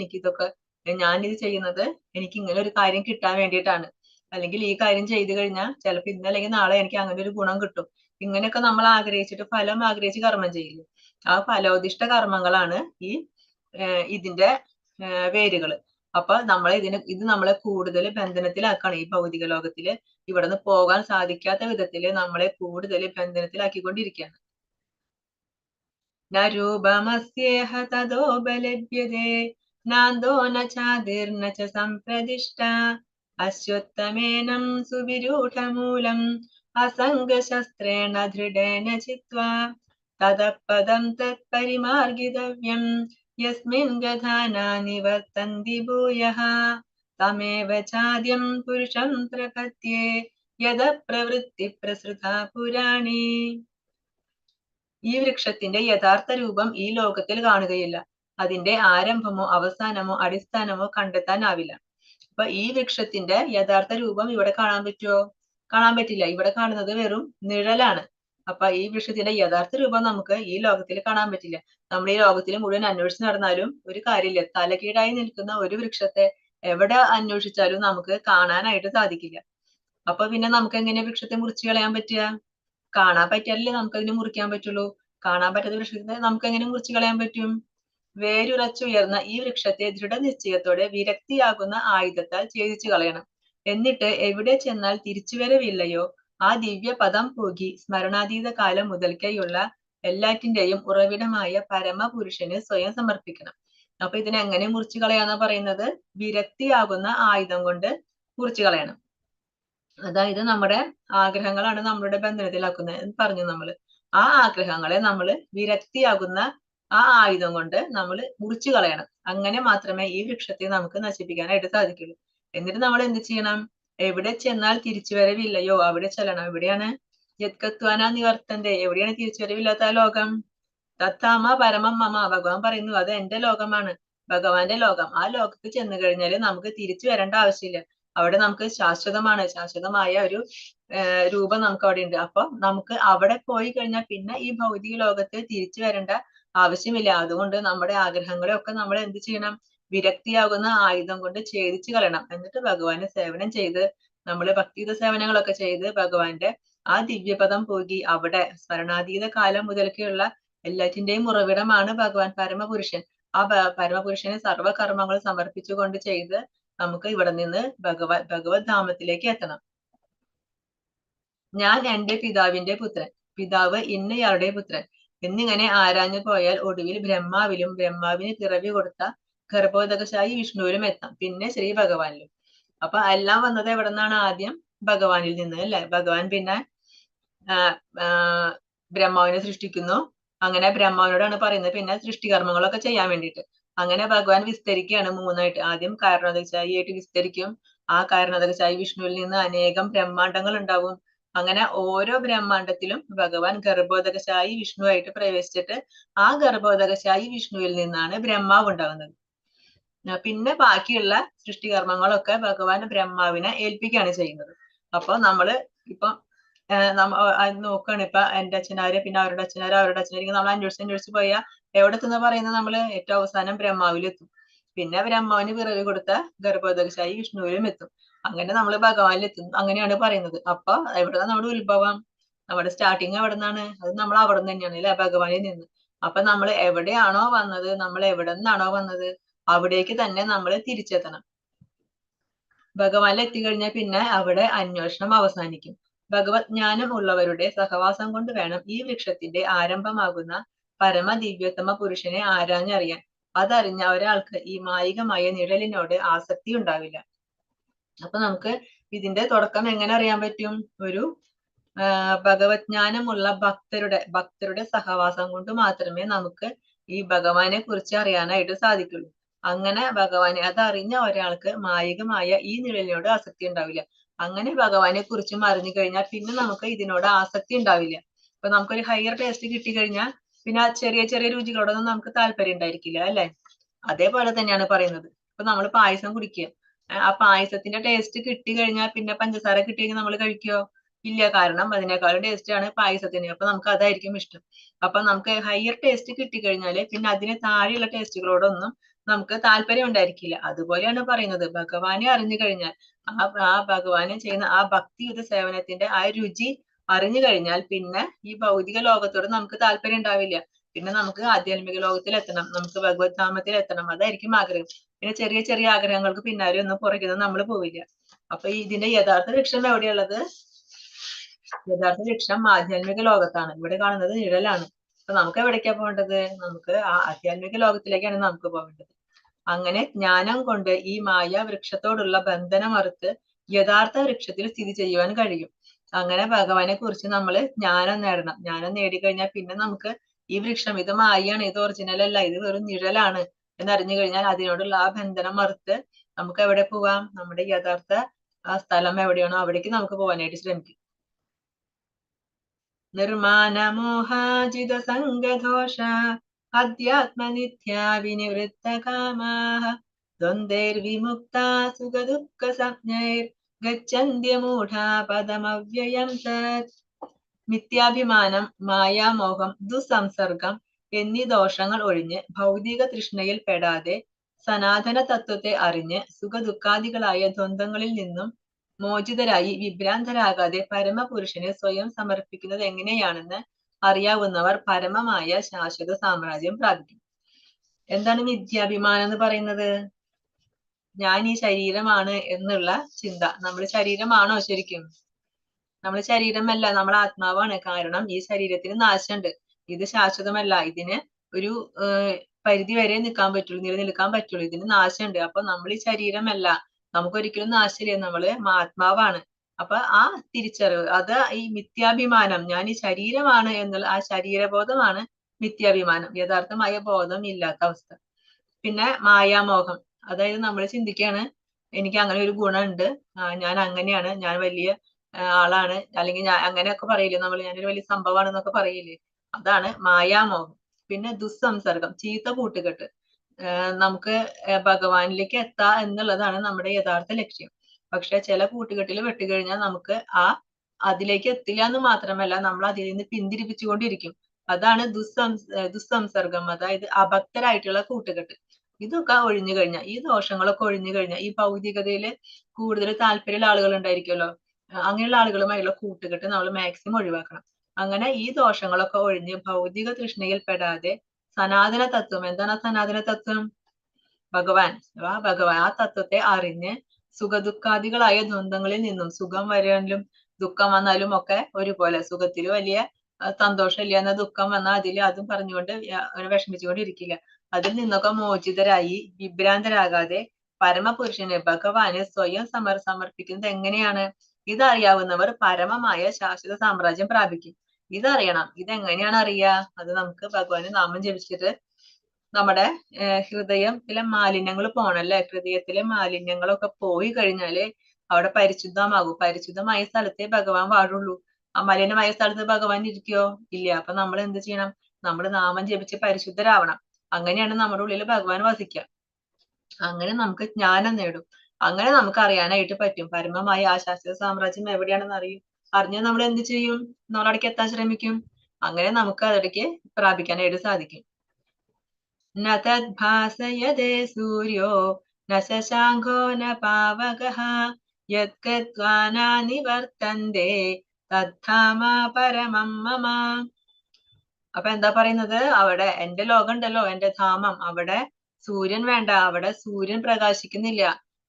ഞാനിത് ചെയ്യുന്നത് എനിക്ക് ഇങ്ങനെ ഒരു കാര്യം കിട്ടാൻ വേണ്ടിയിട്ടാണ്, അല്ലെങ്കിൽ ഈ കാര്യം ചെയ്തു കഴിഞ്ഞാൽ ചിലപ്പോൾ ഇന്ന് അല്ലെങ്കിൽ നാളെ എനിക്ക് അങ്ങനെ ഒരു ഗുണം കിട്ടും. ഇങ്ങനെയൊക്കെ നമ്മൾ ആഗ്രഹിച്ചിട്ട് ഫലം ആഗ്രഹിച്ച് കർമ്മം ചെയ്യില്ല. ആ ഫലോദിഷ്ട കർമ്മങ്ങളാണ് ഇതിന്റെ വേരുകൾ. അപ്പൊ ഇത് നമ്മളെ കൂടുതൽ ബന്ധനത്തിലാക്കാണ്. ഈ ഭൗതിക ലോകത്തില് ഇവിടെ നിന്ന് പോകാൻ സാധിക്കാത്ത വിധത്തില് നമ്മളെ കൂടുതൽ ബന്ധനത്തിലാക്കിക്കൊണ്ടിരിക്കുകയാണ്. ന രൂപമസ്യേഹ തദോപലഭ്യതേ നാന്തോ ന ചാതിർന ച സംപ്രദിഷ്ട അശ്വത്ഥമേനം സുവിരൂഢമൂലം അസംഗശസ്ത്രേണ ദൃഢേന ചിത്വാ തദപദം തത്പരിമാർഗിതവ്യം യസ്മിൻ ഗധാനാ നിവർത്തന്തി ഭൂയഃ തമേവ ചാദ്യം പുരുഷം പ്രപദ്യേ യദ പ്രവൃത്തി പ്രസൃതാ പുരാണി. ഈ വൃക്ഷത്തിന്റെ യഥാർത്ഥ രൂപം ഈ ലോകത്തിൽ കാണുകയില്ല. അതിന്റെ ആരംഭമോ അവസാനമോ അടിസ്ഥാനമോ കണ്ടെത്താനാവില്ല. അപ്പൊ ഈ വൃക്ഷത്തിന്റെ യഥാർത്ഥ രൂപം ഇവിടെ കാണാൻ പറ്റുമോ? കാണാൻ പറ്റില്ല. ഇവിടെ കാണുന്നത് വെറും നിഴലാണ്. അപ്പൊ ഈ വൃക്ഷത്തിന്റെ യഥാർത്ഥ രൂപം നമുക്ക് ഈ ലോകത്തിൽ കാണാൻ പറ്റില്ല. നമ്മൾ ഈ ലോകത്തിൽ മുഴുവൻ അന്വേഷിച്ച് നടന്നാലും ഒരു കാര്യമില്ല. തലകീഴായി നിൽക്കുന്ന ഒരു വൃക്ഷത്തെ എവിടെ അന്വേഷിച്ചാലും നമുക്ക് കാണാനായിട്ട് സാധിക്കില്ല. അപ്പൊ പിന്നെ നമുക്ക് എങ്ങനെ വൃക്ഷത്തെ മുറിച്ചു കളയാൻ പറ്റുക? കാണാൻ പറ്റിയാലല്ലേ നമുക്ക് അതിനെ മുറിക്കാൻ പറ്റുള്ളൂ. കാണാൻ പറ്റാത്ത വൃക്ഷത്തെ നമുക്ക് എങ്ങനെ മുറിച്ചു കളയാൻ പറ്റും? വേരുറച്ചുയർന്ന ഈ വൃക്ഷത്തെ ദൃഢനിശ്ചയത്തോടെ വിരക്തിയാകുന്ന ആയുധത്താൽ ഛേദിച്ചു കളയണം. എന്നിട്ട് എവിടെ ചെന്നാൽ തിരിച്ചുവരവില്ലയോ ആ ദിവ്യ പദം പോകി സ്മരണാതീത കാലം മുതൽക്കേയുള്ള എല്ലാറ്റിന്റെയും ഉറവിടമായ പരമപുരുഷന് സ്വയം സമർപ്പിക്കണം. അപ്പൊ ഇതിനെങ്ങനെ മുറിച്ചു കളയാന്നാ പറയുന്നത്? വിരക്തിയാകുന്ന ആയുധം കൊണ്ട് മുറിച്ചു കളയണം. അതായത് നമ്മുടെ ആഗ്രഹങ്ങളാണ് നമ്മളുടെ ബന്ധനത്തിലാക്കുന്നത് എന്ന് പറഞ്ഞു നമ്മള്. ആ ആഗ്രഹങ്ങളെ നമ്മൾ വിരക്തിയാകുന്ന ആ ആയുധം കൊണ്ട് നമ്മൾ മുറിച്ചു കളയണം. അങ്ങനെ മാത്രമേ ഈ വൃക്ഷത്തെ നമുക്ക് നശിപ്പിക്കാനായിട്ട് സാധിക്കുള്ളൂ. എന്നിട്ട് നമ്മൾ എന്ത് ചെയ്യണം? എവിടെ ചെന്നാൽ തിരിച്ചുവരവില്ലയോ അവിടെ ചെല്ലണം. എവിടെയാണ്? യത്കത്വാന നിവർത്തന്റെ, എവിടെയാണ് തിരിച്ചുവരവില്ലാത്ത ലോകം? തത്താമ പരമം മമ, ഭഗവാൻ പറയുന്നു അത് എന്റെ ലോകമാണ്, ഭഗവാന്റെ ലോകം. ആ ലോകത്ത് ചെന്ന് കഴിഞ്ഞാല് നമുക്ക് തിരിച്ചു വരേണ്ട ആവശ്യമില്ല. അവിടെ നമുക്ക് ശാശ്വതമായ ഒരു രൂപം നമുക്ക് അവിടെ ഉണ്ട്. അപ്പൊ നമുക്ക് അവിടെ പോയി കഴിഞ്ഞാൽ പിന്നെ ഈ ഭൗതിക ലോകത്ത് തിരിച്ചു വരേണ്ട ആവശ്യമില്ല. അതുകൊണ്ട് നമ്മുടെ ആഗ്രഹങ്ങളെ ഒക്കെ നമ്മൾ എന്ത് ചെയ്യണം? വിരക്തിയാകുന്ന ആയുധം കൊണ്ട് ഛേദിച്ചു കളയണം. എന്നിട്ട് ഭഗവാന് സേവനം ചെയ്ത് നമ്മൾ ഭക്തിയുത സേവനങ്ങളൊക്കെ ചെയ്ത് ഭഗവാന്റെ ആ ദിവ്യപദം പോകി അവിടെ സ്മരണാതീത കാലം മുതൽക്കുള്ള എല്ലാറ്റിന്റെയും ഉറവിടമാണ് ഭഗവാൻ പരമപുരുഷൻ. ആ പരമപുരുഷന് സർവ്വകർമ്മങ്ങൾ സമർപ്പിച്ചുകൊണ്ട് ചെയ്ത് നമുക്ക് ഇവിടെ നിന്ന് ഭഗവത് ധാമത്തിലേക്ക് എത്തണം. ഞാൻ എന്റെ പിതാവിന്റെ പുത്രൻ, പിതാവ് ഇന്നയാളുടെ പുത്രൻ എന്നിങ്ങനെ ആരാഞ്ഞു പോയാൽ ഒടുവിൽ ബ്രഹ്മാവിലും ബ്രഹ്മാവിന് പിറവി കൊടുത്ത ഗർഭോദകശായി വിഷ്ണുവിലും എത്താം, പിന്നെ ശ്രീ ഭഗവാനിലും. അപ്പൊ എല്ലാം വന്നത് എവിടെ നിന്നാണ്? ആദ്യം ഭഗവാനിൽ നിന്ന് അല്ലെ. ഭഗവാൻ പിന്നെ ബ്രഹ്മാവിനെ സൃഷ്ടിക്കുന്നു. അങ്ങനെ ബ്രഹ്മാവിനോടാണ് പറയുന്നത് പിന്നെ സൃഷ്ടികർമ്മങ്ങളൊക്കെ ചെയ്യാൻ വേണ്ടിയിട്ട്. അങ്ങനെ ഭഗവാൻ വിസ്തരിക്കുകയാണ് മൂന്നായിട്ട്. ആദ്യം കാരണോദകശായിയായിട്ട് വിസ്തരിക്കും. ആ കാരണോദകശായി വിഷ്ണുവിൽ നിന്ന് അനേകം ബ്രഹ്മാണ്ടങ്ങൾ ഉണ്ടാവും. അങ്ങനെ ഓരോ ബ്രഹ്മാണ്ടത്തിലും ഭഗവാൻ ഗർഭോദകശായി വിഷ്ണുവായിട്ട് പ്രവേശിച്ചിട്ട് ആ ഗർഭോദകശായി വിഷ്ണുവിൽ നിന്നാണ് ബ്രഹ്മാവ് ഉണ്ടാകുന്നത്. പിന്നെ ബാക്കിയുള്ള സൃഷ്ടികർമ്മങ്ങളൊക്കെ ഭഗവാൻ ബ്രഹ്മാവിനെ ഏൽപ്പിക്കുകയാണ് ചെയ്യുന്നത്. അപ്പൊ നമ്മള് ഇപ്പൊ നോക്കുകയാണ്. ഇപ്പൊ എന്റെ അച്ഛനാര്, പിന്നെ അവരുടെ അച്ഛനാര്, ഇങ്ങനെ നമ്മൾ അന്വേഷിച്ച് പോയാൽ എവിടെ എത്തുന്ന പറയുന്നത്? നമ്മള് ഏറ്റവും അവസാനം ബ്രഹ്മാവിലെത്തും. പിന്നെ ബ്രഹ്മാവിന് പിറവി കൊടുത്ത ഗർഭോദകശായി വിഷ്ണുവിലും എത്തും. അങ്ങനെ നമ്മൾ ഭഗവാനിലെത്തുന്നു. അങ്ങനെയാണ് പറയുന്നത്. അപ്പൊ എവിടുന്ന നമ്മുടെ ഉത്ഭവം? നമ്മുടെ സ്റ്റാർട്ടിങ് എവിടെ നിന്നാണ്? അത് നമ്മൾ അവിടെ നിന്ന് തന്നെയാണ് അല്ലെ, ഭഗവാനിൽ നിന്ന്. അപ്പൊ നമ്മൾ എവിടെയാണോ വന്നത്, നമ്മൾ എവിടെ നിന്നാണോ വന്നത് അവിടേക്ക് തന്നെ നമ്മൾ തിരിച്ചെത്തണം. ഭഗവാനിൽ എത്തിക്കഴിഞ്ഞാൽ പിന്നെ അവിടെ അന്വേഷണം അവസാനിക്കും. ഭഗവത് ജ്ഞാനം ഉള്ളവരുടെ സഹവാസം കൊണ്ട് വേണം ഈ വൃക്ഷത്തിന്റെ ആരംഭമാകുന്ന പരമദിവ്യോത്തമ പുരുഷനെ ആരാഞ്ഞറിയാൻ. അതറിഞ്ഞ ഒരാൾക്ക് ഈ മായികമായ നിഴലിനോട് ആസക്തി ഉണ്ടാവില്ല. അപ്പൊ നമുക്ക് ഇതിന്റെ തുടക്കം എങ്ങനെ അറിയാൻ പറ്റും? ഒരു ഭഗവത് ജ്ഞാനമുള്ള ഭക്തരുടെ സഹവാസം കൊണ്ട് മാത്രമേ നമുക്ക് ഈ ഭഗവാനെ കുറിച്ച് അറിയാനായിട്ട് സാധിക്കുള്ളൂ. അങ്ങനെ ഭഗവാനെ അതറിഞ്ഞ ഒരാൾക്ക് മായികമായ ഈ നിഴലിനോട് ആസക്തി ഉണ്ടാവില്ല. അങ്ങനെ ഭഗവാനെ കുറിച്ചും അറിഞ്ഞു കഴിഞ്ഞാൽ പിന്നെ നമുക്ക് ഇതിനോട് ആസക്തി ഉണ്ടാവില്ല. ഇപ്പൊ നമുക്കൊരു ഹയർ ടേസ്റ്റ് കിട്ടിക്കഴിഞ്ഞാൽ പിന്നെ ആ ചെറിയ ചെറിയ രുചികളോടൊന്നും നമുക്ക് താല്പര്യം ഉണ്ടായിരിക്കില്ല അല്ലെ. അതേപോലെ തന്നെയാണ് പറയുന്നത്. ഇപ്പൊ നമ്മൾ പായസം കുടിക്കുക, ആ പായസത്തിന്റെ ടേസ്റ്റ് കിട്ടി കഴിഞ്ഞാൽ പിന്നെ പഞ്ചസാര കിട്ടി കഴിഞ്ഞാൽ നമ്മൾ കഴിക്കുവോ? ഇല്ല. കാരണം അതിനേക്കാളും ടേസ്റ്റ് ആണ് പായസത്തിന്. അപ്പൊ നമുക്ക് അതായിരിക്കും ഇഷ്ടം. അപ്പൊ നമുക്ക് ഹയർ ടേസ്റ്റ് കിട്ടിക്കഴിഞ്ഞാല് പിന്നെ അതിന് താഴെയുള്ള ടേസ്റ്റുകളോടൊന്നും നമുക്ക് താല്പര്യം ഉണ്ടായിരിക്കില്ല. അതുപോലെയാണ് പറയുന്നത്. ഭഗവാനെ അറിഞ്ഞു കഴിഞ്ഞാൽ ആ ഭഗവാനെ ചെയ്യുന്ന ആ ഭക്തിയുത സേവനത്തിന്റെ ആ രുചി അറിഞ്ഞു കഴിഞ്ഞാൽ പിന്നെ ഈ ഭൗതിക ലോകത്തോട് നമുക്ക് താല്പര്യം ഉണ്ടാവില്ല. പിന്നെ നമുക്ക് ആധ്യാത്മിക ലോകത്തിൽ എത്തണം, നമുക്ക് ഭഗവത് ധാമത്തിൽ എത്തണം, അതായിരിക്കും ആഗ്രഹം. പിന്നെ ചെറിയ ചെറിയ ആഗ്രഹങ്ങൾക്ക് പിന്നാലെ ഒന്നും പുറകിൽ നമ്മൾ പോവില്ല. അപ്പൊ ഇതിന്റെ യഥാർത്ഥ ലക്ഷ്യം എവിടെയുള്ളത്? യഥാർത്ഥ ലക്ഷ്യം ആധ്യാത്മിക ലോകത്താണ്. ഇവിടെ കാണുന്നത് നിഴലാണ്. അപ്പൊ നമുക്ക് എവിടേക്കാ പോകേണ്ടത്? നമുക്ക് ആ ആധ്യാത്മിക ലോകത്തിലേക്കാണ് നമുക്ക് പോകേണ്ടത്. അങ്ങനെ ജ്ഞാനം കൊണ്ട് ഈ മായ വൃക്ഷത്തോടുള്ള ബന്ധനം അറുത്ത് യഥാർത്ഥ വൃക്ഷത്തിൽ സ്ഥിതി ചെയ്യുവാൻ കഴിയും. അങ്ങനെ ഭഗവാനെ കുറിച്ച് നമ്മൾ ജ്ഞാനം നേടണം. ജ്ഞാനം നേടിക്കഴിഞ്ഞാൽ പിന്നെ നമുക്ക് ഈ വൃക്ഷം ഇത് മായയാണ്, ഇത് ഒറിജിനൽ അല്ല, ഇത് വെറും നിഴലാണ് എന്നറിഞ്ഞു കഴിഞ്ഞാൽ അതിനോടുള്ള ആ ബന്ധനം മറുത്ത് നമുക്ക് എവിടെ പോവാം? നമ്മുടെ യഥാർത്ഥ ആ സ്ഥലം എവിടെയാണോ അവിടേക്ക് നമുക്ക് പോകാനായിട്ട് ശ്രമിക്കും. നിർമാനമോഹാജിത സംഗദോഷ അധ്യാത്മനിത്യാ വിനിവൃത്തകാമാഃ ദ്വന്ദ്വൈർവിമുക്താ സുഖദുഃഖ സംജ്ഞൈർ ഗച്ഛന്ത്യമൂഢാ പദമവ്യയം തത്. മിഥ്യാഭിമാനം, മായാമോഹം, ദുസംസർഗം എന്നീ ദോഷങ്ങൾ ഒഴിഞ്ഞ് ഭൗതിക തൃഷ്ണയിൽ പെടാതെ സനാതന തത്വത്തെ അറിഞ്ഞ് സുഖദുഃഖാദികളായ ദ്വന്ദ്ങ്ങളിൽ നിന്നും മോചിതരായി വിഭ്രാന്തരാകാതെ പരമപുരുഷന് സ്വയം സമർപ്പിക്കുന്നത് എങ്ങനെയാണെന്ന് അറിയാവുന്നവർ പരമമായ ശാശ്വത സാമ്രാജ്യം പ്രാപിക്കും. എന്താണ് മിഥ്യാഭിമാനം എന്ന് പറയുന്നത്? ഞാൻ ഈ ശരീരമാണ് എന്നുള്ള ചിന്ത. നമ്മൾ ശരീരമാണോ ശരിക്കും? നമ്മൾ ശരീരമല്ല, നമ്മൾ ആത്മാവാണ്. കാരണം ഈ ശരീരത്തിന് നാശമുണ്ട്, ഇത് ശാശ്വതമല്ല, ഇതിന് ഒരു പരിധി വരെ നിലനിൽക്കാൻ പറ്റുള്ളൂ, ഇതിന് നാശമുണ്ട്. അപ്പൊ നമ്മൾ ഈ ശരീരമല്ല, നമുക്കൊരിക്കലും നാശമില്ല, നമ്മള് ആത്മാവാണ്. അപ്പൊ ആ തിരിച്ചറിവ്, അത് ഈ മിഥ്യാഭിമാനം, ഞാൻ ഈ ശരീരമാണ് എന്നുള്ള ആ ശരീരബോധമാണ് മിഥ്യാഭിമാനം, യഥാർത്ഥമായ ബോധം ഇല്ലാത്ത അവസ്ഥ. പിന്നെ മായാമോഹം, അതായത് നമ്മൾ ചിന്തിക്കുകയാണ് എനിക്ക് അങ്ങനെ ഒരു ഗുണമുണ്ട്, ഞാൻ അങ്ങനെയാണ്, ഞാൻ വലിയ ആളാണ്, അല്ലെങ്കിൽ ഞാൻ അങ്ങനെയൊക്കെ പറയില്ലേ നമ്മൾ, ഞാനൊരു വലിയ സംഭവമാണെന്നൊക്കെ പറയില്ലേ, അതാണ് മായാമോഹം. പിന്നെ ദുസ്സംസർഗം, ചീത്ത കൂട്ടുകെട്ട്. നമുക്ക് ഭഗവാനിലേക്ക് എത്താ എന്നുള്ളതാണ് നമ്മുടെ യഥാർത്ഥ ലക്ഷ്യം. പക്ഷെ ചില കൂട്ടുകെട്ടിൽ വെട്ടുകഴിഞ്ഞാൽ നമുക്ക് അതിലേക്ക് എത്തില്ല എന്ന് മാത്രമല്ല, നമ്മൾ അതിൽ നിന്ന് പിന്തിരിപ്പിച്ചുകൊണ്ടിരിക്കും. അതാണ് ദുസ്സംസർഗം, അതായത് അഭക്തരായിട്ടുള്ള കൂട്ടുകെട്ട്. ഇതൊക്കെ ഒഴിഞ്ഞു കഴിഞ്ഞാൽ, ഈ ദോഷങ്ങളൊക്കെ ഒഴിഞ്ഞു കഴിഞ്ഞാൽ, ഈ ഭൗതികതയിൽ കൂടുതൽ താല്പര്യമുള്ള ആളുകൾ ഉണ്ടായിരിക്കുമല്ലോ, അങ്ങനെയുള്ള ആളുകളുമായുള്ള കൂട്ടുകെട്ട് നമ്മൾ മാക്സിമം ഒഴിവാക്കണം. അങ്ങനെ ഈ ദോഷങ്ങളൊക്കെ ഒഴിഞ്ഞ് ഭൗതിക തൃഷ്ണയിൽ പെടാതെ സനാതന തത്വം, എന്താണ് സനാതന തത്വം? ഭഗവാൻ, ആ തത്വത്തെ അറിഞ്ഞ് സുഖദുഃഖാദികളായ ദ്വന്ദ്ങ്ങളിൽ നിന്നും, സുഖം വരാനും ദുഃഖം വന്നാലും ഒക്കെ ഒരുപോലെ, സുഖത്തിൽ വലിയ സന്തോഷമില്ല എന്ന ദുഃഖം വന്നാൽ അതും പറഞ്ഞുകൊണ്ട് വിഷമിച്ചുകൊണ്ടിരിക്കില്ല. അതിൽ നിന്നൊക്കെ മോചിതരായി വിഭ്രാന്തരാകാതെ പരമപുരുഷന് ഭഗവാന് സ്വയം സമർപ്പിക്കുന്നത് എങ്ങനെയാണ്? ഇതറിയാവുന്നവർ പരമമായ ശാശ്വത സാമ്രാജ്യം പ്രാപിക്കും. ഇതറിയണം. ഇതെങ്ങനെയാണ് അറിയുക? അത് നമുക്ക് ഭഗവാന് നാമം ജപിച്ചിട്ട് നമ്മുടെ ഹൃദയത്തിലെ മാലിന്യങ്ങൾ പോണല്ലേ, ഹൃദയത്തിലെ മാലിന്യങ്ങളൊക്കെ പോയി കഴിഞ്ഞാല് അവിടെ പരിശുദ്ധമാകും. പരിശുദ്ധമായ സ്ഥലത്തേ ഭഗവാൻ വാഴുള്ളൂ. ആ മലിനമായ സ്ഥലത്ത് ഭഗവാൻ ഇരിക്കോ? ഇല്ല. അപ്പൊ നമ്മൾ എന്ത് ചെയ്യണം? നമ്മൾ നാമം ജപിച്ച് പരിശുദ്ധരാവണം. അങ്ങനെയാണ് നമ്മുടെ ഉള്ളിൽ ഭഗവാൻ വസിക്കുക. അങ്ങനെ നമുക്ക് ജ്ഞാനം നേടും. അങ്ങനെ നമുക്ക് അറിയാനായിട്ട് പറ്റും. പരമമായ ആ ശാശ്വത സാമ്രാജ്യം എവിടെയാണെന്ന് അറിഞ്ഞാൽ നമ്മൾ എന്ത് ചെയ്യും? നമ്മളവിടേക്ക് എത്താൻ ശ്രമിക്കും. അങ്ങനെ നമുക്ക് അതിടയ്ക്ക് പ്രാപിക്കാനായിട്ട് സാധിക്കും. ന തദ്ഭാസയതേ സൂര്യോ ന ശശാങ്കോ ന പാവകഃ യത്കൃത്വാ ന നിവർത്തന്തേ തദ്ധാമ പരമം മമ. അപ്പൊ എന്താ പറയുന്നത്? അവിടെ എന്റെ ലോകം ഉണ്ടല്ലോ, എന്റെ ധാമം, അവിടെ സൂര്യൻ വേണ്ട, അവിടെ സൂര്യൻ പ്രകാശിക്കുന്നില്ല,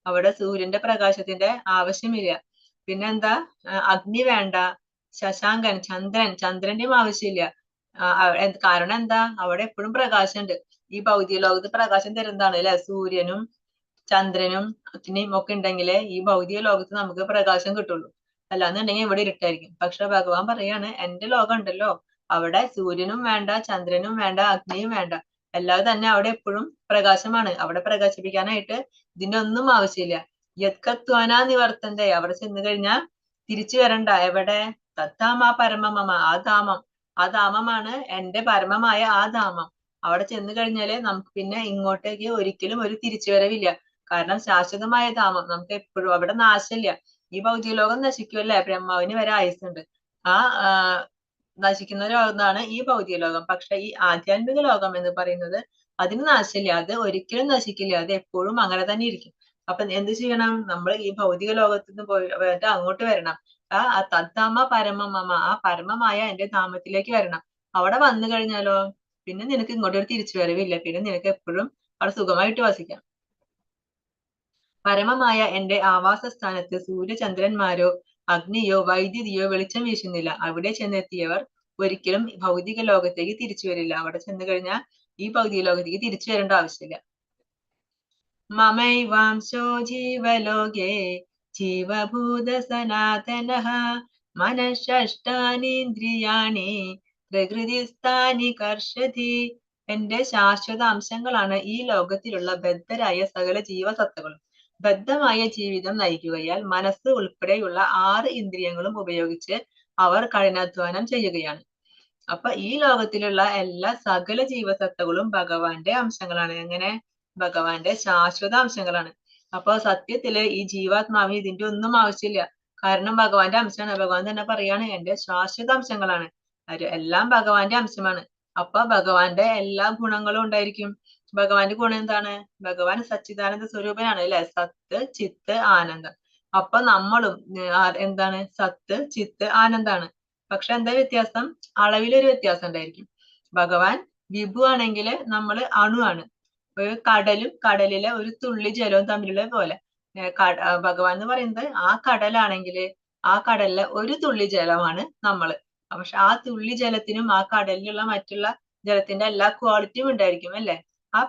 അവിടെ സൂര്യന്റെ പ്രകാശത്തിന്റെ ആവശ്യമില്ല. പിന്നെന്താ? അഗ്നി വേണ്ട, ശശാങ്കൻ, ചന്ദ്രന്റെയും ആവശ്യമില്ല. കാരണം എന്താ? അവിടെ എപ്പോഴും പ്രകാശമുണ്ട്. ഈ ഭൗതിക ലോകത്ത് പ്രകാശം തരുന്നതാണ് അല്ലെ, സൂര്യനും ചന്ദ്രനും അഗ്നിയും ഒക്കെ ഉണ്ടെങ്കിലേ ഈ ഭൗതിക ലോകത്ത് നമുക്ക് പ്രകാശം കിട്ടുള്ളൂ. അല്ലാന്നുണ്ടെങ്കിൽ ഇവിടെ ഇരുട്ടായിരിക്കും. പക്ഷെ ഭഗവാൻ പറയാണ്, എന്റെ ലോകം ഉണ്ടല്ലോ, അവിടെ സൂര്യനും വേണ്ട, ചന്ദ്രനും വേണ്ട, അഗ്നിയും വേണ്ട, അല്ലാതെ തന്നെ അവിടെ എപ്പോഴും പ്രകാശമാണ്. അവിടെ പ്രകാശിപ്പിക്കാനായിട്ട് ഇതിന്റെ ഒന്നും ആവശ്യമില്ല. യത്കത്വാനാ നിവർത്തന്തേ, അവിടെ ചെന്ന് കഴിഞ്ഞാൽ തിരിച്ചു വരണ്ട. എവിടെ? തത്താമ പരമമമ, ആ ധാമമാണ് എന്റെ പരമമായ ആ ധാമം. അവിടെ ചെന്ന് കഴിഞ്ഞാല് നമുക്ക് പിന്നെ ഇങ്ങോട്ടേക്ക് ഒരിക്കലും ഒരു തിരിച്ചുവരവില്ല. കാരണം ശാശ്വതമായ ധാമം, നമുക്ക് എപ്പോഴും അവിടെ നാശമില്ല. ഈ ഭൗതിക ലോകം നശിക്കുമല്ലേ, ബ്രഹ്മാവിന് വരെ ആയുസ്സുണ്ട്. ആ നശിക്കുന്ന ലോകമാണ് ഈ ഭൗതിക ലോകം. പക്ഷെ ഈ ആധ്യാത്മിക ലോകം എന്ന് പറയുന്നത് അതിന് നാശമില്ല, അത് ഒരിക്കലും നശിക്കില്ല, അത് എപ്പോഴും അങ്ങനെ തന്നെ ഇരിക്കും. അപ്പൊ എന്ത് ചെയ്യണം? നമ്മൾ ഈ ഭൗതിക ലോകത്ത് നിന്ന് പോയിട്ട് അങ്ങോട്ട് വരണം. ആ തദ്ധാമ പരമമമ, ആ പരമമായ എന്റെ ധാമത്തിലേക്ക് വരണം. അവിടെ വന്നു കഴിഞ്ഞാലോ പിന്നെ നിനക്ക് ഇങ്ങോട്ടൊരു തിരിച്ചു വരവില്ല. പിന്നെ നിനക്ക് എപ്പോഴും അവിടെ സുഖമായിട്ട് വസിക്കാം. പരമമായ എന്റെ ആവാസ സ്ഥാനത്ത് സൂര്യചന്ദ്രന്മാരോ അഗ്നിയോ വൈദ്യുതിയോ വെളിച്ചം വീശുന്നില്ല. അവിടെ ചെന്നെത്തിയവർ ഒരിക്കലും ഭൗതിക ലോകത്തേക്ക് തിരിച്ചു വരില്ല. അവിടെ ചെന്ന് കഴിഞ്ഞാൽ ഈ ഭൗതിക ലോകത്തേക്ക് തിരിച്ചു വരേണ്ട ആവശ്യമില്ല. മമൈവാംശോ ജീവലോകേ ജീവഭൂത സനാതനഃ മനഃഷ്ടാനീന്ദ്രിയാണി പ്രകൃതിസ്ഥാനി കർഷതി. എന്റെ ശാശ്വത അംശങ്ങളാണ് ഈ ലോകത്തിലുള്ള ബദ്ധരായ സകല ജീവസത്തകളും. ബദ്ധമായ ജീവിതം നയിക്കുകയാൽ മനസ്സ് ഉൾപ്പെടെയുള്ള 6 ഇന്ദ്രിയങ്ങളും ഉപയോഗിച്ച് അവർ കഠിനാധ്വാനം ചെയ്യുകയാണ്. അപ്പൊ ഈ ലോകത്തിലുള്ള എല്ലാ സകല ജീവസത്തകളും ഭഗവാന്റെ അംശങ്ങളാണ്. എങ്ങനെ? ഭഗവാന്റെ ശാശ്വത അംശങ്ങളാണ്. അപ്പൊ സത്യത്തില് ഈ ജീവാത്മാവിന് ഇതിന്റെ ഒന്നും ആവശ്യമില്ല. കാരണം ഭഗവാന്റെ അംശമാണ്. ഭഗവാൻ തന്നെ പറയാണ്, എന്റെ ശാശ്വത അംശങ്ങളാണ്, എല്ലാം ഭഗവാന്റെ അംശമാണ്. അപ്പൊ ഭഗവാന്റെ എല്ലാ ഗുണങ്ങളും ഉണ്ടായിരിക്കും. ഭഗവാന്റെ ഗുണം എന്താണ്? ഭഗവാൻ സച്ചിദാനന്ദ സ്വരൂപനാണ് അല്ലെ, സത്ത് ചിത്ത് ആനന്ദം. അപ്പൊ നമ്മളും എന്താണ്? സത്ത് ചിത്ത് ആനന്ദാണ്. പക്ഷെ എന്താ വ്യത്യാസം? അളവിലൊരു വ്യത്യാസം ഉണ്ടായിരിക്കും. ഭഗവാൻ വിഭു ആണെങ്കിൽ നമ്മള് അണുവാണ്. ഒരു കടലും കടലിലെ ഒരു തുള്ളി ജലവും തമ്മിലുള്ള പോലെ. ഭഗവാൻ എന്ന് പറയുന്നത് ആ കടലാണെങ്കിൽ ആ കടലിലെ ഒരു തുള്ളി ജലമാണ് നമ്മള്. പക്ഷെ ആ തുള്ളി ജലത്തിനും ആ കടലിലുള്ള മറ്റുള്ള ജലത്തിന്റെ എല്ലാ ക്വാളിറ്റിയും ഉണ്ടായിരിക്കും അല്ലെ.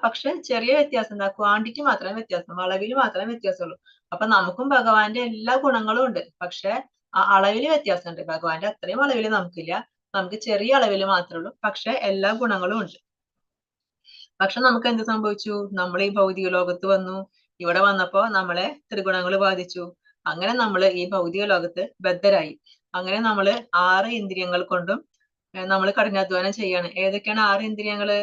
പക്ഷെ ചെറിയ വ്യത്യാസം എന്താ? ക്വാണ്ടിറ്റി മാത്രമേ വ്യത്യാസം, അളവിൽ മാത്രമേ വ്യത്യാസമുള്ളൂ. അപ്പൊ നമുക്കും ഭഗവാന്റെ എല്ലാ ഗുണങ്ങളും ഉണ്ട്. പക്ഷെ ആ അളവില് വ്യത്യാസമുണ്ട്. ഭഗവാന്റെ അത്രയും അളവിൽ നമുക്കില്ല, നമുക്ക് ചെറിയ അളവിൽ മാത്രമേ ഉള്ളൂ. പക്ഷെ എല്ലാ ഗുണങ്ങളും ഉണ്ട്. പക്ഷെ നമുക്ക് എന്ത് സംഭവിച്ചു? നമ്മൾ ഈ ഭൗതിക ലോകത്ത് വന്നു. ഇവിടെ വന്നപ്പോ നമ്മളെ ത്രിഗുണങ്ങൾ ബാധിച്ചു. അങ്ങനെ നമ്മൾ ഈ ഭൗതിക ലോകത്ത് ബദ്ധരായി. അങ്ങനെ നമ്മൾ 6 ഇന്ദ്രിയങ്ങൾ കൊണ്ടും നമ്മൾ കഠിനാധ്വാനം ചെയ്യാണ്. ഏതൊക്കെയാണ് 6 ഇന്ദ്രിയങ്ങള്?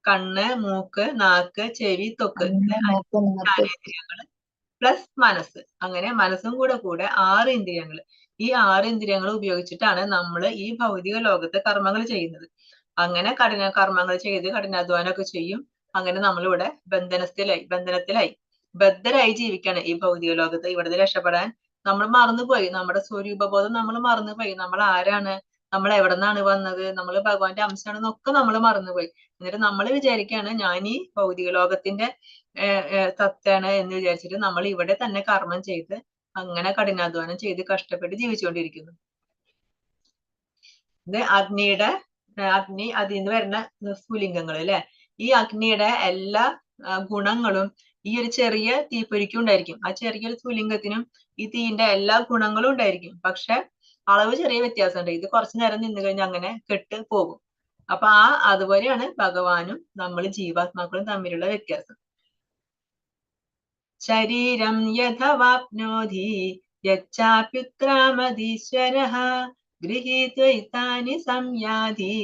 കണ്ണ്, മൂക്ക്, നാക്ക്, ചെവി, ത്വക്ക്. ജ്ഞാനേന്ദ്രിയങ്ങള് പ്ലസ് മനസ്സ്. അങ്ങനെ മനസ്സും കൂടെ 6 ഇന്ദ്രിയങ്ങൾ. ഈ 6 ഇന്ദ്രിയങ്ങൾ ഉപയോഗിച്ചിട്ടാണ് നമ്മൾ ഈ ഭൗതിക ലോകത്ത് കർമ്മങ്ങൾ ചെയ്യുന്നത്. അങ്ങനെ കർമ്മങ്ങൾ ചെയ്ത് കഠിനാധ്വാനമൊക്കെ ചെയ്യും. അങ്ങനെ നമ്മളിവിടെ ബദ്ധരായി ജീവിക്കാണ് ഈ ഭൗതിക ലോകത്ത്. ഇവിടുന്ന് രക്ഷപ്പെടാൻ നമ്മൾ മറന്നുപോയി. നമ്മുടെ സ്വരൂപബോധം നമ്മൾ മറന്നുപോയി. നമ്മൾ ആരാണ്, നമ്മൾ എവിടെ നിന്നാണ് വന്നത്, നമ്മൾ ഭഗവാന്റെ അംശമാണെന്നൊക്കെ നമ്മൾ മറന്നുപോയി. എന്നിട്ട് നമ്മൾ വിചാരിക്കുകയാണ് ഞാൻ ഈ ഭൗതിക ലോകത്തിന്റെ സത്യാണ് എന്ന് വിചാരിച്ചിട്ട് നമ്മൾ ഇവിടെ തന്നെ കർമ്മം ചെയ്ത് അങ്ങനെ കഠിനാധ്വാനം ചെയ്ത് കഷ്ടപ്പെട്ട് ജീവിച്ചുകൊണ്ടിരിക്കുന്നു. ഇത് അഗ്നി അതിൽ നിന്ന് വരുന്ന സ്ഫുലിംഗങ്ങൾ അല്ലെ. ഈ അഗ്നിയുടെ എല്ലാ ഗുണങ്ങളും ഈ ഒരു ചെറിയ തീപ്പൊരിക്കും ഉണ്ടായിരിക്കും. ആ ചെറിയൊരു സ്ഫുലിംഗത്തിനും ഈ തീന്റെ എല്ലാ ഗുണങ്ങളും ഉണ്ടായിരിക്കും. പക്ഷെ അളവ് ചെറിയ വ്യത്യാസമുണ്ട്. ഇത് കുറച്ചു നേരം നിന്ന് കഴിഞ്ഞാൽ അങ്ങനെ കെട്ട് പോകും. അപ്പൊ അതുപോലെയാണ് ഭഗവാനും നമ്മൾ ജീവാത്മാക്കളും തമ്മിലുള്ള വ്യത്യാസം. ശരീരം യഥവാപ്നോതി യച്ചാപ്യുത്ക്രാമതീശ്വരഃ ഗൃഹീത്വൈതാനി സംയാതി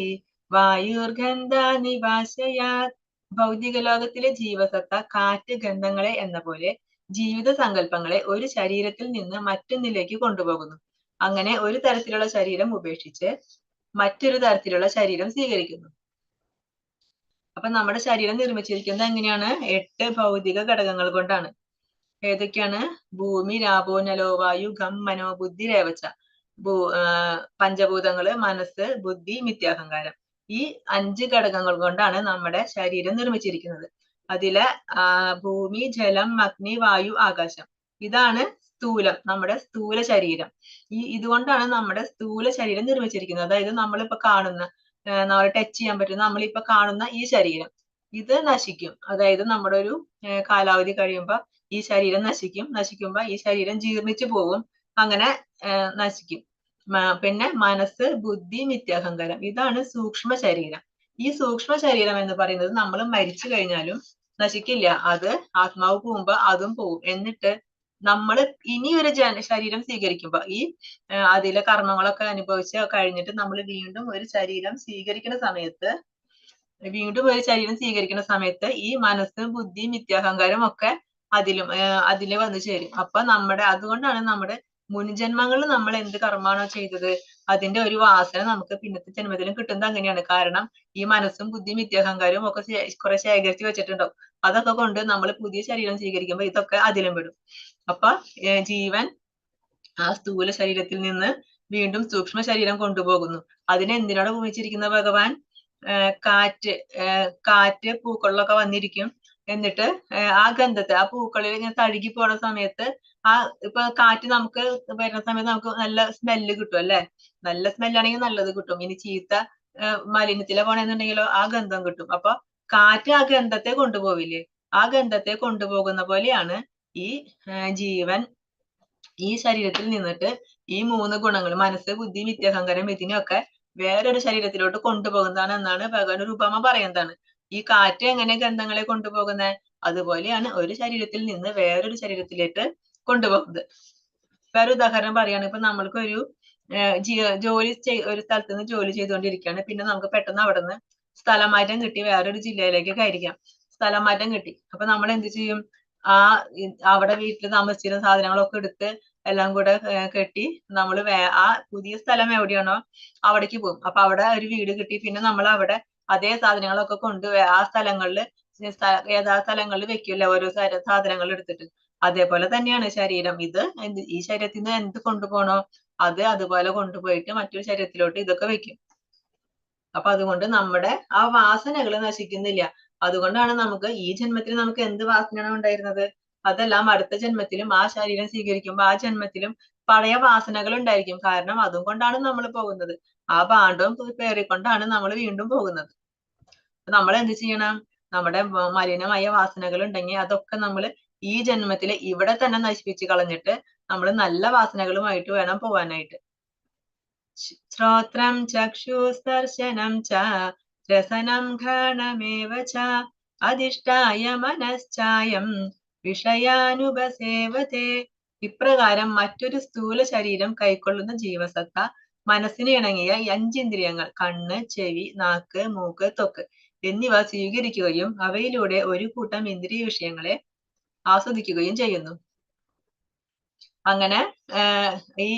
വായുർഗന്ധാനി വാശയാത്. ഭൗതിക ലോകത്തിലെ ജീവസത്ത കാറ്റ് ഗന്ധങ്ങളെ എന്ന പോലെ ജീവിത സങ്കല്പങ്ങളെ ഒരു ശരീരത്തിൽ നിന്ന് മറ്റൊന്നിലേക്ക് കൊണ്ടുപോകുന്നു. അങ്ങനെ ഒരു തരത്തിലുള്ള ശരീരം ഉപേക്ഷിച്ച് മറ്റൊരു തരത്തിലുള്ള ശരീരം സ്വീകരിക്കുന്നു. അപ്പൊ നമ്മുടെ ശരീരം നിർമ്മിച്ചിരിക്കുന്നത് എങ്ങനെയാണ്? 8 ഭൗതിക ഘടകങ്ങൾ കൊണ്ടാണ്. ഏതൊക്കെയാണ്? ഭൂമി, രാപോ, നലോ, വായു, ഖം, മനോ, ബുദ്ധി, രേവച്ച. പഞ്ചഭൂതങ്ങള്, മനസ്സ്, ബുദ്ധി, മിഥ്യാഹങ്കാരം. ഈ 5 ഘടകങ്ങൾ കൊണ്ടാണ് നമ്മുടെ ശരീരം നിർമ്മിച്ചിരിക്കുന്നത്. അതിലെ ഭൂമി, ജലം, അഗ്നി, വായു, ആകാശം, ഇതാണ് സ്ഥൂലം, നമ്മുടെ സ്ഥൂല ശരീരം. ഇതുകൊണ്ടാണ് നമ്മുടെ സ്ഥൂല ശരീരം നിർമ്മിച്ചിരിക്കുന്നത്. അതായത് നമ്മളിപ്പോ കാണുന്ന, നമ്മൾ ടച്ച് ചെയ്യാൻ പറ്റുന്ന, നമ്മളിപ്പോ കാണുന്ന ഈ ശരീരം ഇത് നശിക്കും. അതായത് നമ്മുടെ ഒരു കാലാവധി കഴിയുമ്പോ ഈ ശരീരം നശിക്കുമ്പോ ഈ ശരീരം ജീർണിച്ചു പോകും. അങ്ങനെ നശിക്കും. പിന്നെ മനസ്സ്, ബുദ്ധി, മിഥ്യാഹങ്കാരം, ഇതാണ് സൂക്ഷ്മ ശരീരം. ഈ സൂക്ഷ്മ ശരീരം എന്ന് പറയുന്നത് നമ്മൾ മരിച്ചു കഴിഞ്ഞാലും നശിക്കില്ല. അത് ആത്മാവ് പോകുമ്പോ അതും പോകും. എന്നിട്ട് നമ്മൾ ഇനിയൊരു ശരീരം സ്വീകരിക്കുമ്പോ അതിലെ കർമ്മങ്ങളൊക്കെ അനുഭവിച്ച് കഴിഞ്ഞിട്ട് നമ്മൾ വീണ്ടും ഒരു ശരീരം സ്വീകരിക്കുന്ന സമയത്ത് ഈ മനസ്സ്, ബുദ്ധി, മിഥ്യാഹങ്കാരം ഒക്കെ അതില് വന്നു ചേരും. അപ്പൊ അതുകൊണ്ടാണ് നമ്മുടെ മുൻജന്മങ്ങളിൽ നമ്മൾ എന്ത് കർമ്മമാണോ ചെയ്തത് അതിന്റെ ഒരു വാസന നമുക്ക് പിന്നത്തെ ജന്മത്തിലും കിട്ടുന്നത് അങ്ങനെയാണ്. കാരണം ഈ മനസ്സും ബുദ്ധി, മിഥ്യാഹങ്കാരവും ഒക്കെ കുറെ ശേഖരിച്ച് വെച്ചിട്ടുണ്ടാവും. അതൊക്കെ കൊണ്ട് നമ്മൾ പുതിയ ശരീരം സ്വീകരിക്കുമ്പോൾ ഇതൊക്കെ അതിലും പെടും. അപ്പൊ ജീവൻ ആ സ്ഥൂല ശരീരത്തിൽ നിന്ന് വീണ്ടും സൂക്ഷ്മ ശരീരം കൊണ്ടുപോകുന്നു. അതിനെ എന്തിനോട് ഉപമിച്ചിരിക്കുന്ന ഭഗവാൻ? കാറ്റ് പൂക്കളിലൊക്കെ വന്നിരിക്കും. എന്നിട്ട് ആ ഗന്ധത്തെ, ആ പൂക്കളിൽ ഇങ്ങനെ തഴുകി പോണ സമയത്ത് ഇപ്പൊ കാറ്റ് നമുക്ക് വരുന്ന സമയത്ത് നമുക്ക് നല്ല സ്മെല്ല് കിട്ടും അല്ലെ. നല്ല സ്മെല്ലാണെങ്കിൽ നല്ലത് കിട്ടും. ഇനി ചീത്ത മലിനത്തിലെ പോണെന്നുണ്ടെങ്കിലോ ആ ഗന്ധം കിട്ടും. അപ്പൊ കാറ്റ് ആ ഗന്ധത്തെ കൊണ്ടുപോവില്ലേ? ആ ഗന്ധത്തെ കൊണ്ടുപോകുന്ന പോലെയാണ് ഈ ജീവൻ ഈ ശരീരത്തിൽ നിന്നിട്ട് ഈ 3 ഗുണങ്ങൾ, മനസ്സ്, ബുദ്ധി, മിഥ്യാഹങ്കാരം, ഇതിനെയൊക്കെ വേറൊരു ശരീരത്തിലോട്ട് കൊണ്ടുപോകുന്നതാണ് എന്നാണ് ഭഗവാൻ ഒരു ഉപമ പറയുന്നതാണ്. ഈ കാറ്റ് എങ്ങനെ ഗന്ധങ്ങളെ കൊണ്ടുപോകുന്നത്? അതുപോലെയാണ് ഒരു ശരീരത്തിൽ നിന്ന് വേറൊരു ശരീരത്തിലേക്ക് കൊണ്ടുപോകുന്നത്. വേറെ ഉദാഹരണം പറയാണ്. ഇപ്പൊ നമ്മൾക്കൊരു ഒരു സ്ഥലത്ത് നിന്ന് ജോലി ചെയ്തുകൊണ്ടിരിക്കുകയാണ്. പിന്നെ നമുക്ക് പെട്ടെന്ന് അവിടെ നിന്ന് സ്ഥലം മാറ്റം കിട്ടി, വേറൊരു ജില്ലയിലേക്ക് ആയിരിക്കാം സ്ഥലം മാറ്റം കിട്ടി. അപ്പൊ നമ്മൾ എന്ത് ചെയ്യും? അവിടെ വീട്ടിൽ താമസിച്ചിരുന്ന സാധനങ്ങളൊക്കെ എടുത്ത് എല്ലാം കൂടെ കെട്ടി നമ്മൾ ആ പുതിയ സ്ഥലം എവിടെയാണോ അവിടേക്ക് പോകും. അപ്പൊ അവിടെ ഒരു വീട് കിട്ടി. പിന്നെ നമ്മൾ അവിടെ അതേ സാധനങ്ങളൊക്കെ കൊണ്ട് ആ സ്ഥലങ്ങളിൽ വെക്കില്ല, ഓരോ സാധനങ്ങൾ എടുത്തിട്ട്. അതേപോലെ തന്നെയാണ് ശരീരം. ഈ ശരീരത്തിൽ നിന്ന് എന്ത് കൊണ്ടുപോകണോ അത് അതുപോലെ കൊണ്ടുപോയിട്ട് മറ്റൊരു ശരീരത്തിലോട്ട് ഇതൊക്കെ വെക്കും. അപ്പൊ അതുകൊണ്ട് നമ്മുടെ ആ വാസനകൾ നശിക്കുന്നില്ല. അതുകൊണ്ടാണ് നമുക്ക് ഈ ജന്മത്തിൽ നമുക്ക് എന്ത് വാസനയാണ് ഉണ്ടായിരുന്നത് അതെല്ലാം അടുത്ത ജന്മത്തിലും ആ ശരീരം സ്വീകരിക്കുമ്പോൾ ആ ജന്മത്തിലും പഴയ വാസനകൾ ഉണ്ടായിരിക്കും. കാരണം അതും കൊണ്ടാണ് നമ്മൾ പോകുന്നത്. ആ ഭാണ്ഡവും പേറിക്കൊണ്ടാണ് നമ്മൾ വീണ്ടും പോകുന്നത്. നമ്മൾ എന്ത് ചെയ്യണം? നമ്മുടെ മലിനമായ വാസനകൾ ഉണ്ടെങ്കിൽ അതൊക്കെ നമ്മൾ ഈ ജന്മത്തില് ഇവിടെ തന്നെ നശിപ്പിച്ച് കളഞ്ഞിട്ട് നമ്മൾ നല്ല വാസനകളുമായിട്ട് വേണം പോവാനായിട്ട്. ശ്രോത്രം ചക്ഷുസ്പർശനം ച രസനം ഘ്രാണമേവ ച അധിഷ്ഠായ മനശ്ചായം വിഷയാനുപസേവതേ. ഇപ്രകാരം മറ്റൊരു സ്ഥൂല ശരീരം കൈക്കൊള്ളുന്ന ജീവസത്ത മനസ്സിന് ഇണങ്ങിയ ഈ 5 ഇന്ദ്രിയങ്ങൾ കണ്ണ്, ചെവി, നാക്ക്, മൂക്ക്, ത്വക്ക് എന്നിവ സ്വീകരിക്കുകയും അവയിലൂടെ ഒരു കൂട്ടം ഇന്ദ്രിയ വിഷയങ്ങളെ ആസ്വദിക്കുകയും ചെയ്യുന്നു. അങ്ങനെ ഈ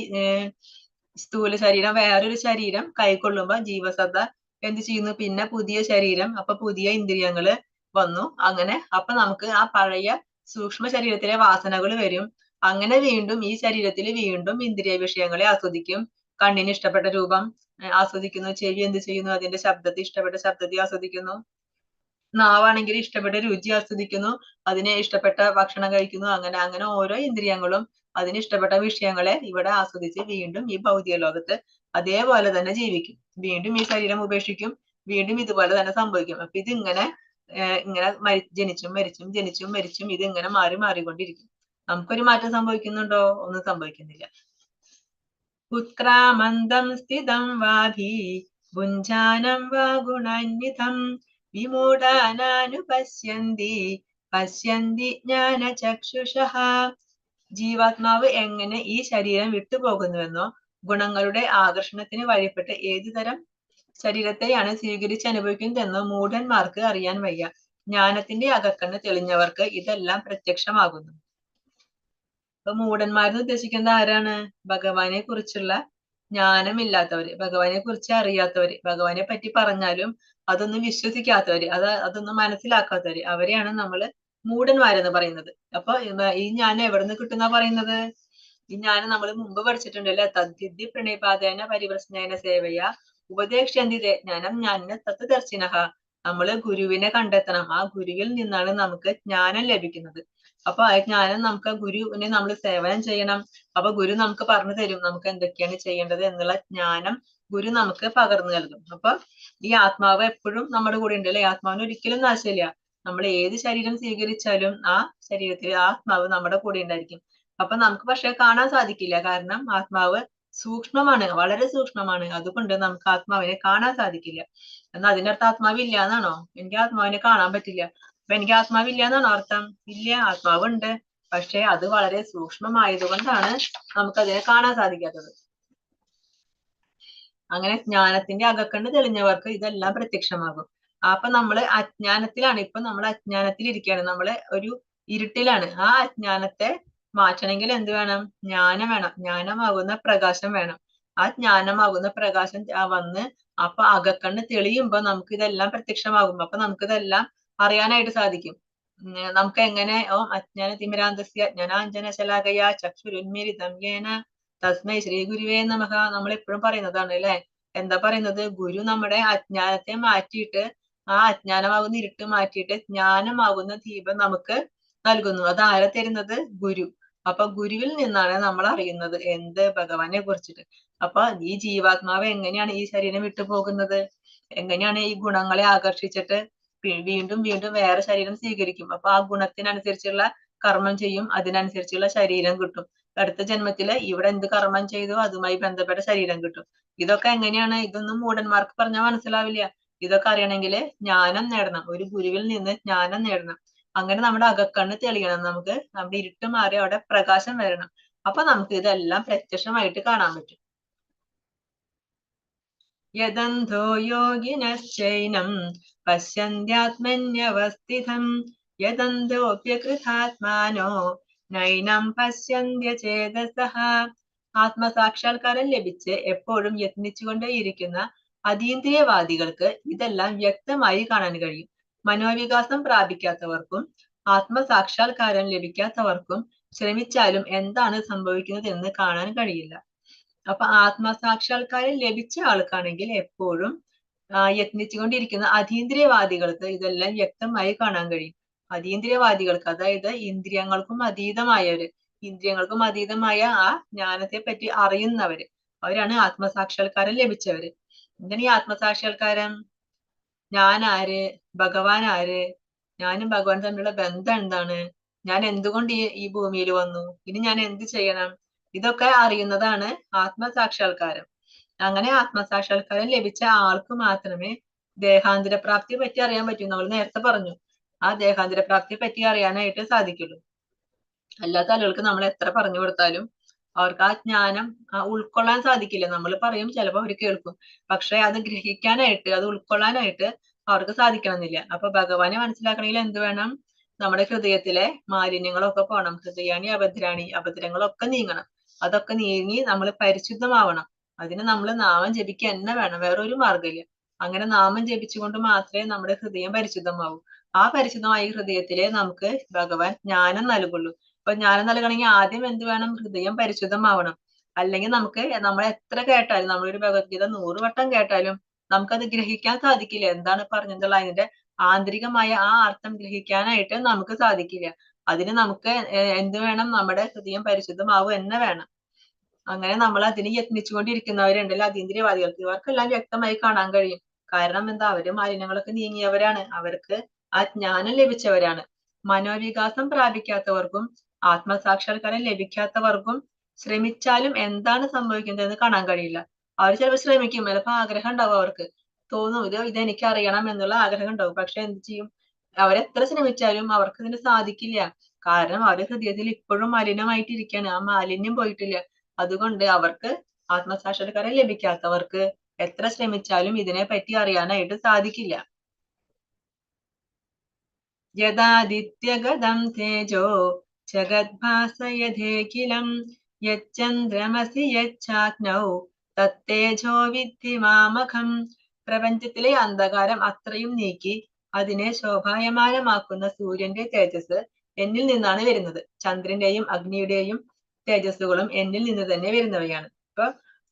സ്ഥൂല ശരീരം വേറൊരു ശരീരം കൈക്കൊള്ളുമ്പോ ജീവസത്ത എന്ത് ചെയ്യുന്നു? പിന്നെ പുതിയ ശരീരം, അപ്പൊ പുതിയ ഇന്ദ്രിയങ്ങള് വന്നു. അങ്ങനെ അപ്പൊ നമുക്ക് ആ പഴയ സൂക്ഷ്മ ശരീരത്തിലെ വാസനകൾ വരും. അങ്ങനെ വീണ്ടും ഈ ശരീരത്തിൽ വീണ്ടും ഇന്ദ്രിയ വിഷയങ്ങളെ ആസ്വദിക്കും. കണ്ണിന് ഇഷ്ടപ്പെട്ട രൂപം ആസ്വദിക്കുന്നു. ചെവി എന്ത് ചെയ്യുന്നു? അതിന്റെ ശബ്ദത്തെ ഇഷ്ടപ്പെട്ട ശബ്ദത്തെ ആസ്വദിക്കുന്നു. നാവാണെങ്കിൽ ഇഷ്ടപ്പെട്ട രുചി ആസ്വദിക്കുന്നു. അതിനെ ഇഷ്ടപ്പെട്ട ഭക്ഷണം കഴിക്കുന്നു. അങ്ങനെ അങ്ങനെ ഓരോ ഇന്ദ്രിയങ്ങളും അതിന് ഇഷ്ടപ്പെട്ട വിഷയങ്ങളെ ഇവിടെ ആസ്വദിച്ച് വീണ്ടും ഈ ഭൗതിക ലോകത്ത് അതേപോലെ തന്നെ ജീവിക്കും. വീണ്ടും ഈ ശരീരം ഉപേക്ഷിക്കും. വീണ്ടും ഇതുപോലെ തന്നെ സംഭവിക്കും. അപ്പൊ ഇതിങ്ങനെ ഇങ്ങനെ ജനിച്ചും മരിച്ചും ജനിച്ചും മരിച്ചും ഇതിങ്ങനെ മാറി മാറിക്കൊണ്ടിരിക്കും. നമുക്കൊരു മാറ്റം സംഭവിക്കുന്നുണ്ടോ? ഒന്നും സംഭവിക്കുന്നില്ല. ഉത്ക്രാമന്തം സ്ഥിതം വാഭി ഭുഞ്ജാനം വാ ഗുണാന്വിതം വിമൂഢാനാനുപശ്യന്തി പശ്യന്തി ജ്ഞാനചക്ഷുഷഃ. ജീവാത്മാവ് എങ്ങനെ ഈ ശരീരം വിട്ടുപോകുന്നുവെന്നോ ഗുണങ്ങളുടെ ആകർഷണത്തിന് വഴിപ്പെട്ട് ഏതു തരം ശരീരത്തെയാണ് സ്വീകരിച്ച് അനുഭവിക്കുന്നതെന്നോ മൂഢന്മാർക്ക് അറിയാൻ വയ്യ. ജ്ഞാനത്തിന്റെ അകക്കണ്ണ് തെളിഞ്ഞവർക്ക് ഇതെല്ലാം പ്രത്യക്ഷമാകുന്നു. അപ്പൊ മൂഢന്മാരെന്ന് ഉദ്ദേശിക്കുന്നത് ആരാണ്? ഭഗവാനെ കുറിച്ചുള്ള ജ്ഞാനമില്ലാത്തവര്, ഭഗവാനെ കുറിച്ച് അറിയാത്തവര്, ഭഗവാനെ പറ്റി പറഞ്ഞാലും അതൊന്നും വിശ്വസിക്കാത്തവര്, അതൊന്നും മനസ്സിലാക്കാത്തവര്, അവരെയാണ് നമ്മള് മൂഢന്മാരെന്ന് പറയുന്നത്. അപ്പൊ ഈ ജ്ഞാനം എവിടെ നിന്ന് കിട്ടുന്ന പറയുന്നത്? ഈ ജ്ഞാനം നമ്മൾ മുമ്പ് പഠിച്ചിട്ടുണ്ടല്ലേ? തദ്വിദ്ധി പ്രണയപാതേന പരിപ്രശ്നേന സേവയ ഉപദേക്ഷ്യന്തി ജ്ഞാനം ജ്ഞാന തത്വദർശിനഃ. നമ്മള് ഗുരുവിനെ കണ്ടെത്തണം. ആ ഗുരുവിൽ നിന്നാണ് നമുക്ക് ജ്ഞാനം ലഭിക്കുന്നത്. അപ്പൊ ആ ജ്ഞാനം നമുക്ക് ഗുരുവിനെ നമ്മൾ സേവനം ചെയ്യണം. അപ്പൊ ഗുരു നമുക്ക് പറഞ്ഞു തരും നമുക്ക് എന്തൊക്കെയാണ് ചെയ്യേണ്ടത് എന്നുള്ള ജ്ഞാനം ഗുരു നമുക്ക് പകർന്നു നൽകും. അപ്പൊ ഈ ആത്മാവ് എപ്പോഴും നമ്മുടെ കൂടെ ഉണ്ട് അല്ലെ? ആത്മാവിന് ഒരിക്കലും നാശമില്ല. നമ്മൾ ഏത് ശരീരം സ്വീകരിച്ചാലും ആ ശരീരത്തിൽ ആത്മാവ് നമ്മുടെ കൂടെ ഉണ്ടായിരിക്കും. അപ്പൊ നമുക്ക് പക്ഷെ കാണാൻ സാധിക്കില്ല. കാരണം ആത്മാവ് സൂക്ഷ്മമാണ്, വളരെ സൂക്ഷ്മമാണ്. അതുകൊണ്ട് നമുക്ക് ആത്മാവിനെ കാണാൻ സാധിക്കില്ല. എന്നാൽ അതിന്റെ അർത്ഥം ആത്മാവില്ല എന്നാണോ? എനിക്ക് ആത്മാവിനെ കാണാൻ പറ്റില്ല. അപ്പൊ എനിക്ക് ആത്മാവില്ല എന്നാണോ അർത്ഥം? ഇല്ല, ആത്മാവുണ്ട്. പക്ഷെ അത് വളരെ സൂക്ഷ്മമായതുകൊണ്ടാണ് നമുക്കതിനെ കാണാൻ സാധിക്കാത്തത്. അങ്ങനെ ജ്ഞാനത്തിന്റെ അകക്കണ്ണ് തെളിഞ്ഞവർക്ക് ഇതെല്ലാം പ്രത്യക്ഷമാകും. അപ്പൊ നമ്മള് അജ്ഞാനത്തിലാണ്. ഇപ്പൊ നമ്മൾ അജ്ഞാനത്തിൽ ഇരിക്കുകയാണ്. നമ്മള് ഒരു ഇരുട്ടിലാണ്. ആ അജ്ഞാനത്തെ മാറ്റണമെങ്കിൽ എന്ത് വേണം? ജ്ഞാനം വേണം. ജ്ഞാനമാകുന്ന പ്രകാശം വേണം. ആ ജ്ഞാനമാകുന്ന പ്രകാശം വന്ന് അപ്പൊ അകക്കണ്ണ് തെളിയുമ്പോ നമുക്ക് ഇതെല്ലാം പ്രത്യക്ഷമാകും. അപ്പൊ നമുക്കിതെല്ലാം അറിയാനായിട്ട് സാധിക്കും. നമുക്ക് എങ്ങനെ അജ്ഞാന തിമിരാന്തസ്യ ജ്ഞാനാഞ്ജന ശലാകയ ചക്ഷുരുന്മീലിതം യേന തസ്മൈ ശ്രീ ഗുരുവേ നമഃ. നമ്മൾ എപ്പോഴും പറയുന്നതാണ് അല്ലെ? എന്താ പറയുന്നത്? ഗുരു നമ്മുടെ അജ്ഞാനത്തെ മാറ്റിയിട്ട് ആ അജ്ഞാനമാകുന്ന ഇരുട്ട് മാറ്റിയിട്ട് ജ്ഞാനമാകുന്ന ദീപം നമുക്ക് നൽകുന്നു. അത് ആരെ തരുന്നത്? ഗുരു. അപ്പൊ ഗുരുവിൽ നിന്നാണ് നമ്മൾ അറിയുന്നത് എന്ത്? ഭഗവാനെ കുറിച്ചിട്ട്. അപ്പൊ ഈ ജീവാത്മാവ് എങ്ങനെയാണ് ഈ ശരീരം വിട്ടുപോകുന്നത്? എങ്ങനെയാണ് ഈ ഗുണങ്ങളെ ആകർഷിച്ചിട്ട് വീണ്ടും വീണ്ടും വേറെ ശരീരം സ്വീകരിക്കും. അപ്പൊ ആ ഗുണത്തിനനുസരിച്ചുള്ള കർമ്മം ചെയ്യും. അതിനനുസരിച്ചുള്ള ശരീരം കിട്ടും. അടുത്ത ജന്മത്തില് ഇവിടെ എന്ത് കർമ്മം ചെയ്തോ അതുമായി ബന്ധപ്പെട്ട ശരീരം കിട്ടും. ഇതൊക്കെ എങ്ങനെയാണ്? ഇതൊന്നും മൂഢന്മാർക്ക് പറഞ്ഞാൽ മനസ്സിലാവില്ല. ഇതൊക്കെ അറിയണമെങ്കിൽ ജ്ഞാനം നേടണം. ഒരു ഗുരുവിൽ നിന്ന് ജ്ഞാനം നേടണം. അങ്ങനെ നമ്മുടെ അകക്കണ്ണ് തെളിയണം. നമുക്ക് നമ്മുടെ ഇരുട്ട് മാറി അവിടെ പ്രകാശം വരണം. അപ്പൊ നമുക്ക് ഇതെല്ലാം പ്രത്യക്ഷമായിട്ട് കാണാൻ പറ്റും. യദന്തോ യോഗിനശ്ചൈനം പശ്യന്ത്യാത്മന്യവസ്ഥിതം യദന്തോപ്യകൃതാത്മാനോ നൈനം പശ്യന്ത്യചേതസഃ. ആത്മസാക്ഷാത്കാരം ലഭിച്ച് എപ്പോഴും യത്നിച്ചുകൊണ്ടേയിരിക്കുന്ന അതീന്ദ്രിയവാദികൾക്ക് ഇതെല്ലാം വ്യക്തമായി കാണാൻ കഴിയും. മനോവികാസം പ്രാപിക്കാത്തവർക്കും ആത്മസാക്ഷാത്കാരം ലഭിക്കാത്തവർക്കും ശ്രമിച്ചാലും എന്താണ് സംഭവിക്കുന്നത് എന്ന് കാണാൻ കഴിയില്ല. അപ്പൊ ആത്മസാക്ഷാത്കാരം ലഭിച്ച ആൾക്കാണെങ്കിൽ എപ്പോഴും യത്നിച്ചുകൊണ്ടിരിക്കുന്ന അതീന്ദ്രിയവാദികൾക്ക് ഇതെല്ലാം വ്യക്തമായി കാണാൻ കഴിയും. അതീന്ദ്രിയവാദികൾക്ക്, അതായത് ഇന്ദ്രിയങ്ങൾക്കും അതീതമായവര്, ഇന്ദ്രിയങ്ങൾക്കും അതീതമായ ആ ജ്ഞാനത്തെ പറ്റി അറിയുന്നവര്, അവരാണ് ആത്മസാക്ഷാത്കാരം ലഭിച്ചവര്. എന്താണ് ഈ ആത്മസാക്ഷാത്കാരം? ഞാൻ ആര്? ഭഗവാൻ ആര്? ഞാനും ഭഗവാൻ തമ്മിലുള്ള ബന്ധം എന്താണ്? ഞാൻ എന്തുകൊണ്ട് ഈ ഭൂമിയിൽ വന്നു? ഇനി ഞാൻ എന്ത് ചെയ്യണം? ഇതൊക്കെ അറിയുന്നതാണ് ആത്മസാക്ഷാത്കാരം. അങ്ങനെ ആത്മസാക്ഷാത്കാരം ലഭിച്ച ആൾക്ക് മാത്രമേ ദേഹാന്തര പ്രാപ്തിയെ പറ്റി അറിയാൻ പറ്റൂ. നമ്മൾ നേരത്തെ പറഞ്ഞു, ആ ദേഹാന്തര പ്രാപ്തിയെ പറ്റി അറിയാനായിട്ട് സാധിക്കുള്ളൂ. അല്ലാത്ത ആളുകൾക്ക് നമ്മൾ എത്ര പറഞ്ഞു കൊടുത്താലും അവർക്ക് ആ ജ്ഞാനം ഉൾക്കൊള്ളാൻ സാധിക്കില്ല. നമ്മൾ പറയും, ചിലപ്പോൾ അവർ കേൾക്കും, പക്ഷെ അത് ഗ്രഹിക്കാനായിട്ട്, അത് ഉൾക്കൊള്ളാനായിട്ട് അവർക്ക് സാധിക്കണമെന്നില്ല. അപ്പൊ ഭഗവാനെ മനസ്സിലാക്കണമെങ്കിൽ എന്ത് വേണം? നമ്മുടെ ഹൃദയത്തിലെ മാലിന്യങ്ങളൊക്കെ പോകണം. ഹൃദയാണി അഭദ്രാണി, അഭദ്രങ്ങളൊക്കെ നീങ്ങണം. അതൊക്കെ നീങ്ങി നമ്മൾ പരിശുദ്ധമാവണം. അതിന് നമ്മൾ നാമം ജപിക്കുക തന്നെ വേണം, വേറൊരു മാർഗ്ഗമില്ല. അങ്ങനെ നാമം ജപിച്ചുകൊണ്ട് മാത്രമേ നമ്മുടെ ഹൃദയം പരിശുദ്ധമാവൂ. ആ പരിശുദ്ധമായ ഹൃദയത്തിലെ നമുക്ക് ഭഗവാൻ ജ്ഞാനം നൽകുള്ളൂ. അപ്പൊ ജ്ഞാനം നൽകണമെങ്കിൽ ആദ്യം എന്ത് വേണം? ഹൃദയം പരിശുദ്ധമാവണം. അല്ലെങ്കിൽ നമുക്ക് നമ്മൾ എത്ര കേട്ടാലും, നമ്മളൊരു ഭഗവത്ഗീത 100 വട്ടം കേട്ടാലും നമുക്കത് ഗ്രഹിക്കാൻ സാധിക്കില്ല. എന്താണ് പറഞ്ഞതുള്ള അതിന്റെ ആന്തരികമായ ആ അർത്ഥം ഗ്രഹിക്കാനായിട്ട് നമുക്ക് സാധിക്കില്ല. അതിന് നമുക്ക് എന്ത് വേണം? നമ്മുടെ ഹൃദയം പരിശുദ്ധമാവുക തന്നെ വേണം. അങ്ങനെ നമ്മൾ അതിന് യത്നിച്ചുകൊണ്ടിരിക്കുന്നവരുണ്ടല്ലോ അതീന്ദ്രിയവാദികൾക്ക്, ഇവർക്കെല്ലാം വ്യക്തമായി കാണാൻ കഴിയും. കാരണം എന്താ? അവര് മാലിന്യങ്ങളൊക്കെ നീങ്ങിയവരാണ്, അവർക്ക് ആ ജ്ഞാനം ലഭിച്ചവരാണ്. മനോവികാസം പ്രാപിക്കാത്തവർക്കും ആത്മസാക്ഷാത്കാരം ലഭിക്കാത്തവർക്കും ശ്രമിച്ചാലും എന്താണ് സംഭവിക്കുന്നതെന്ന് കാണാൻ കഴിയില്ല. അവർ ചിലപ്പോൾ ശ്രമിക്കും, ചിലപ്പോൾ ആഗ്രഹം ഉണ്ടാവും, അവർക്ക് തോന്നും ഇതെനിക്ക് അറിയണം എന്നുള്ള ആഗ്രഹം ഉണ്ടാവും. പക്ഷെ എന്ത് ചെയ്യും? അവരെത്ര ശ്രമിച്ചാലും അവർക്ക് ഇതിന് സാധിക്കില്ല. കാരണം അവരുടെ ഹൃദയത്തിൽ ഇപ്പോഴും മലിനമായിട്ടിരിക്കുകയാണ്, ആ മാലിന്യം പോയിട്ടില്ല. അതുകൊണ്ട് അവർക്ക് ആത്മസാക്ഷാത്കാരം ലഭിക്കാത്തവർക്ക് എത്ര ശ്രമിച്ചാലും ഇതിനെ പറ്റി അറിയാനായിട്ട് സാധിക്കില്ല. യദാദിത്യഗതം തേജോ ജഗദ്ഭാസയഥേഖിലം യച്ചന്ദ്രമസി യച്ചാഗ്നൗ തത്തേജോ വിദ്ധി മാമകം. പ്രപഞ്ചത്തിലെ അന്ധകാരം അത്രയും നീക്കി അതിനെ ശോഭായമാനമാക്കുന്ന സൂര്യന്റെ തേജസ് എന്നിൽ നിന്നാണ് വരുന്നത്. ചന്ദ്രന്റെയും അഗ്നിയുടെയും തേജസ്സുകളും എന്നിൽ നിന്ന് തന്നെ വരുന്നവയാണ്. ഇപ്പൊ